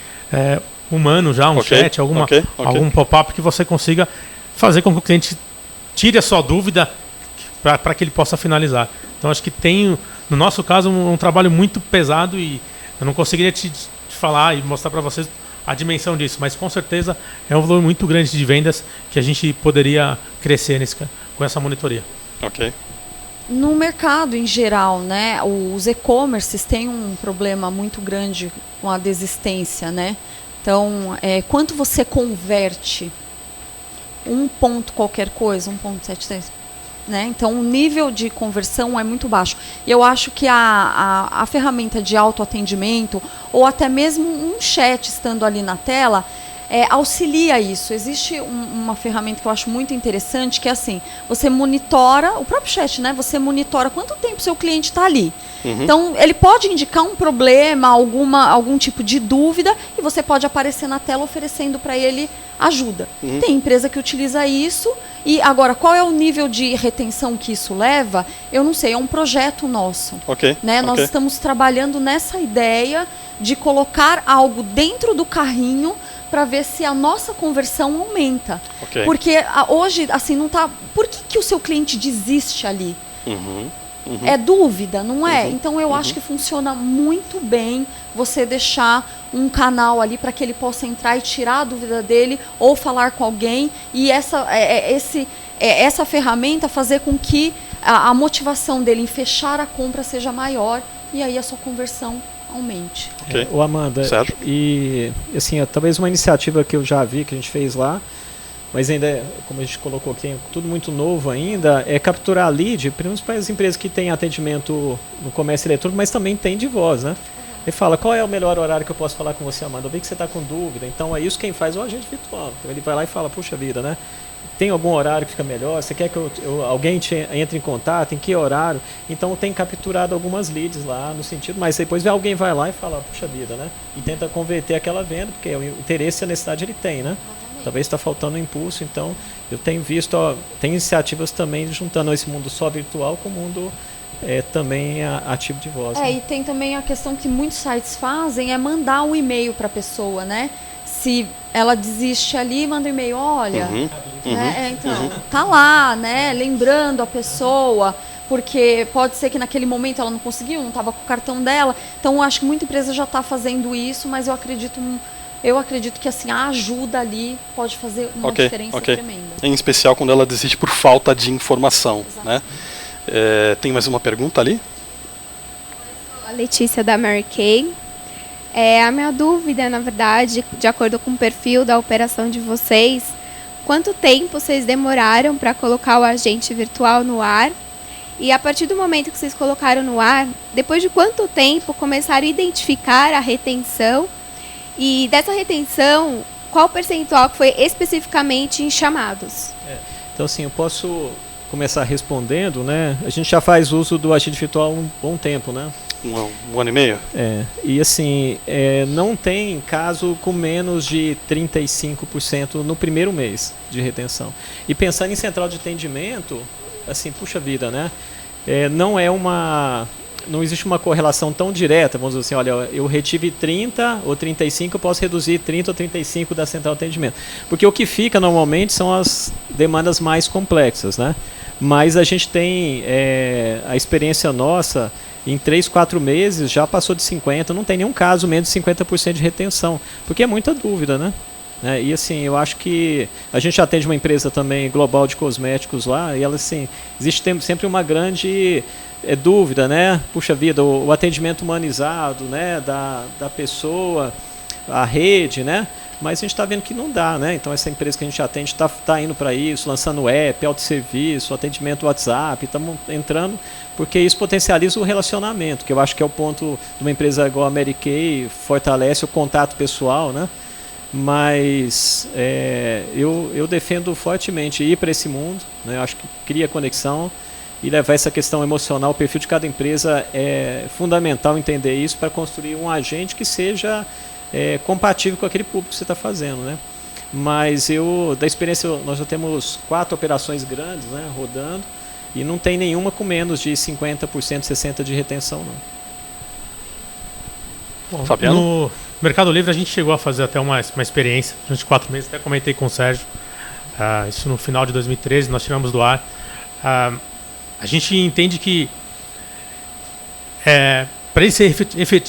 humano já, um chat, algum pop-up que você consiga fazer com que o cliente tire a sua dúvida, para que ele possa finalizar. Então acho que tem, no nosso caso, um trabalho muito pesado e eu não conseguiria te falar e mostrar para vocês a dimensão disso, mas com certeza é um volume muito grande de vendas que a gente poderia crescer com essa monitoria. Ok. No mercado em geral, né, os e-commerces têm um problema muito grande com a desistência, né? Então, quanto você converte um ponto qualquer coisa, 1,73, né? Então, o nível de conversão é muito baixo. E eu acho que a ferramenta de autoatendimento, ou até mesmo um chat estando ali na tela, auxilia isso. Existe uma ferramenta que eu acho muito interessante, que é assim, você monitora, o próprio chat, né? Você monitora quanto tempo seu cliente está ali. Então, ele pode indicar um problema, algum tipo de dúvida, e você pode aparecer na tela oferecendo para ele ajuda. Tem empresa que utiliza isso, e agora, qual é o nível de retenção que isso leva? Eu não sei, é um projeto nosso. Né? Nós estamos trabalhando nessa ideia de colocar algo dentro do carrinho para ver se a nossa conversão aumenta. Porque hoje, assim, não tá. Por que o seu cliente desiste ali? É dúvida, não é? Então eu acho que funciona muito bem você deixar um canal ali para que ele possa entrar e tirar a dúvida dele ou falar com alguém, e essa ferramenta fazer com que a motivação dele em fechar a compra seja maior, e aí a sua conversão aumente. Ô Amanda, Sérgio? E assim, talvez uma iniciativa que eu já vi, que a gente fez lá, mas ainda, como a gente colocou aqui, tudo muito novo ainda, é capturar lead, primeiro para as empresas que têm atendimento no comércio eletrônico, mas também tem de voz, né? Ele fala, qual é o melhor horário que eu posso falar com você, Amanda? Eu vi que você está com dúvida. Então, é isso quem faz é o agente virtual. Então, ele vai lá e fala, puxa vida, né? Tem algum horário que fica melhor? Você quer que alguém entre em contato? Em que horário? Então, tem capturado algumas leads lá no sentido, mas depois alguém vai lá e fala, puxa vida, né? E tenta converter aquela venda, porque o interesse e a necessidade ele tem, né? Talvez está faltando um impulso, então eu tenho visto, tem iniciativas também juntando esse mundo só virtual com o mundo também ativo de voz. E tem também a questão que muitos sites fazem, é mandar um e-mail para a pessoa, né? Se ela desiste ali, manda um e-mail, olha, né? Então, tá lá, né? Lembrando a pessoa, porque pode ser que naquele momento ela não conseguiu, não estava com o cartão dela. Então, eu acho que muita empresa já está fazendo isso, mas eu acredito que assim, a ajuda ali pode fazer uma diferença tremenda. Em especial quando ela desiste por falta de informação. Né? Tem mais uma pergunta ali? Eu sou a Letícia da Mary Kay. A minha dúvida, na verdade, de acordo com o perfil da operação de vocês, quanto tempo vocês demoraram para colocar o agente virtual no ar? E a partir do momento que vocês colocaram no ar, depois de quanto tempo começaram a identificar a retenção? E dessa retenção, qual o percentual que foi especificamente em chamados? Então, assim, eu posso começar respondendo, né? A gente já faz uso do agente virtual há um bom tempo, né? Um ano e meio? E assim, não tem caso com menos de 35% no primeiro mês de retenção. E pensando em central de atendimento, assim, puxa vida, né? Não existe uma correlação tão direta, vamos dizer assim, olha, eu retive 30 ou 35, eu posso reduzir 30 ou 35 da central de atendimento. Porque o que fica normalmente são as demandas mais complexas, né? Mas a gente tem a experiência nossa, em 3, 4 meses já passou de 50%, não tem nenhum caso menos de 50% de retenção, porque é muita dúvida, né? E assim, eu acho que a gente atende uma empresa também global de cosméticos lá, e ela assim, existe sempre uma grande dúvida, né? Puxa vida, o atendimento humanizado, né? Da pessoa, a rede, né? Mas a gente está vendo que não dá, né? Então essa empresa que a gente atende está indo para isso, lançando app, autosserviço, atendimento WhatsApp, estamos entrando, porque isso potencializa o relacionamento, que eu acho que é o ponto de uma empresa igual a Mary Kay, fortalece o contato pessoal, né? Mas eu defendo fortemente ir para esse mundo, né? Eu acho que cria conexão e levar essa questão emocional, o perfil de cada empresa é fundamental entender isso para construir um agente que seja compatível com aquele público que você está fazendo, né? Mas da experiência, nós já temos 4 operações grandes, né, rodando, e não tem nenhuma com menos de 50%, 60% de retenção, não. Bom, Fabiano? No Mercado Livre a gente chegou a fazer até uma experiência durante 4 meses, até comentei com o Sérgio, isso no final de 2013, nós tiramos do ar. A gente entende que para ele ser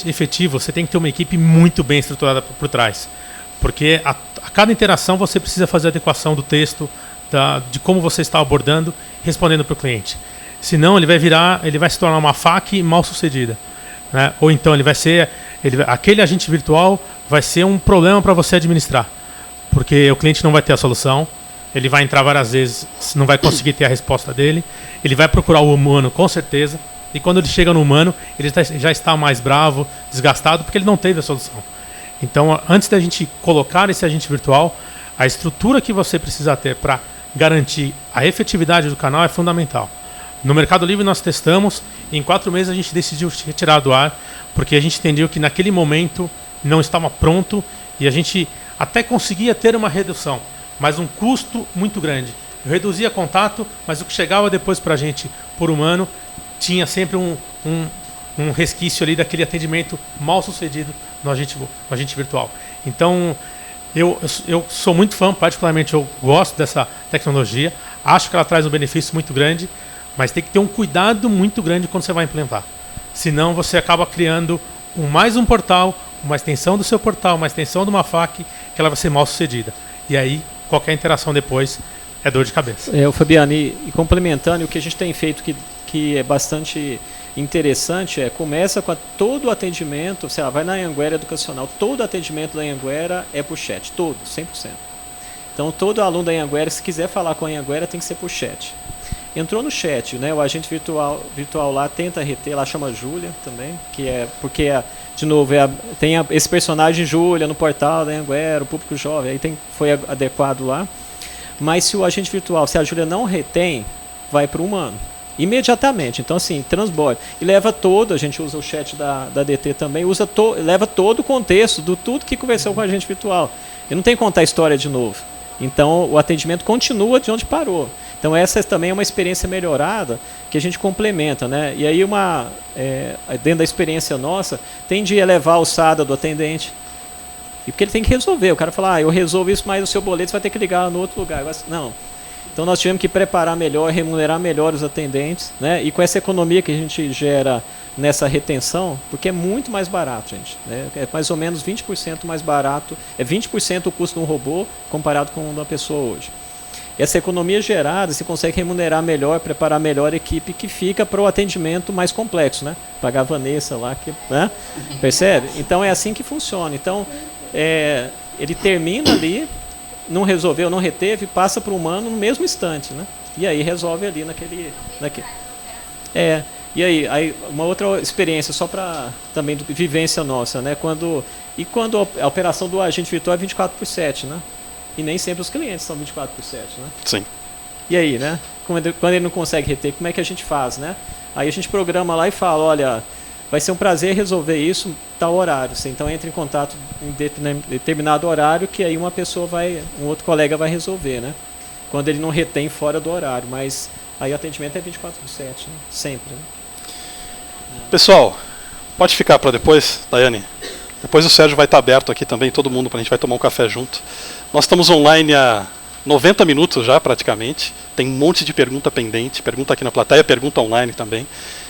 efetivo, você tem que ter uma equipe muito bem estruturada por trás. Porque a cada interação você precisa fazer a adequação do texto, de como você está abordando, respondendo para o cliente. Senão ele vai se tornar uma FAQ mal sucedida, né? Ou então aquele agente virtual vai ser um problema para você administrar, porque o cliente não vai ter a solução, ele vai entrar várias vezes, não vai conseguir ter a resposta dele, ele vai procurar o humano com certeza, e quando ele chega no humano, ele já está mais bravo, desgastado, porque ele não teve a solução. Então, antes da gente colocar esse agente virtual, a estrutura que você precisa ter para garantir a efetividade do canal é fundamental. No Mercado Livre nós testamos, e em 4 meses a gente decidiu retirar do ar, porque a gente entendeu que naquele momento não estava pronto, e a gente até conseguia ter uma redução, mas um custo muito grande. Eu reduzia contato, mas o que chegava depois para a gente, por humano, tinha sempre um resquício ali daquele atendimento mal sucedido no agente virtual. Então, eu sou muito fã, particularmente eu gosto dessa tecnologia, acho que ela traz um benefício muito grande, mas tem que ter um cuidado muito grande quando você vai implementar. Senão você acaba criando mais um portal, uma extensão do seu portal, uma extensão de uma FAQ, que ela vai ser mal sucedida. E aí, qualquer interação depois é dor de cabeça. Fabiano, e complementando, o que a gente tem feito que é bastante interessante começa com todo o atendimento, sei lá, vai na Anhanguera Educacional, todo o atendimento da Anhanguera é por chat, todo, 100%. Então, todo aluno da Anhanguera, se quiser falar com a Anhanguera, tem que ser por chat. Entrou no chat, né, o agente virtual lá tenta reter, lá chama Júlia também, que é porque, de novo, tem esse personagem Júlia no portal da Anhanguera, o público jovem, aí foi adequado lá. Mas se o agente virtual, se a Júlia não retém, vai para o humano. Imediatamente. Então, assim, transborda. E leva todo, a gente usa o chat da DT também, leva todo o contexto do tudo que conversou com o agente virtual. E não tem que contar a história de novo. Então, o atendimento continua de onde parou. Então, essa também é uma experiência melhorada que a gente complementa, né? E aí, dentro da experiência nossa, tem de elevar o SADA do atendente. E porque ele tem que resolver. O cara fala, eu resolvo isso, mas o seu boleto você vai ter que ligar no outro lugar. Não. Então nós tivemos que preparar melhor, remunerar melhor os atendentes, né? E com essa economia que a gente gera nessa retenção, porque é muito mais barato, gente, né? É mais ou menos 20% mais barato, é 20% o custo de um robô comparado com o da pessoa hoje. Essa economia gerada, você consegue remunerar melhor, preparar melhor a equipe que fica para o atendimento mais complexo, né? Pagar a Vanessa lá, né? Percebe? Então é assim que funciona. Então, ele termina ali, não resolveu, não reteve, passa para o humano no mesmo instante, né? E aí resolve ali naquele. E aí uma outra experiência, só para também vivência nossa, né? Quando a operação do agente virtual é 24/7, né? E nem sempre os clientes são 24/7, né? Sim. E aí, né? Quando ele não consegue reter, como é que a gente faz, né? Aí a gente programa lá e fala, olha, vai ser um prazer resolver isso tal horário. Então entra em contato em determinado horário que aí um outro colega vai resolver, né? Quando ele não retém fora do horário, mas aí o atendimento é 24/7, né? Sempre, né? Pessoal, pode ficar para depois, Daiane. Depois o Sérgio vai estar aberto aqui também, todo mundo, a gente vai tomar um café junto. Nós estamos online há 90 minutos já, praticamente. Tem um monte de pergunta pendente, pergunta aqui na plateia, pergunta online também.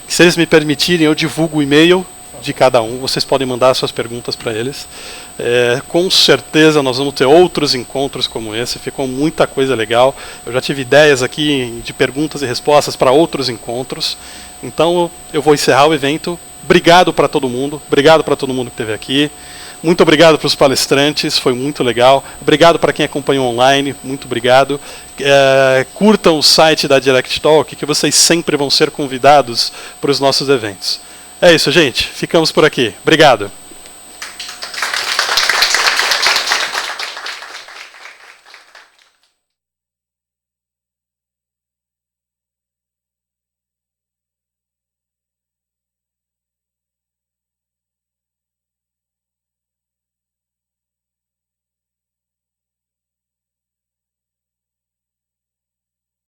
Se eles me permitirem, eu divulgo o e-mail de cada um. Vocês podem mandar suas perguntas para eles. Com certeza nós vamos ter outros encontros como esse. Ficou muita coisa legal. Eu já tive ideias aqui de perguntas e respostas para outros encontros. Então eu vou encerrar o evento. Obrigado para todo mundo. Obrigado para todo mundo que esteve aqui. Muito obrigado para os palestrantes, foi muito legal. Obrigado para quem acompanhou online, muito obrigado. Curtam o site da Direct Talk, que vocês sempre vão ser convidados para os nossos eventos. É isso, gente. Ficamos por aqui. Obrigado.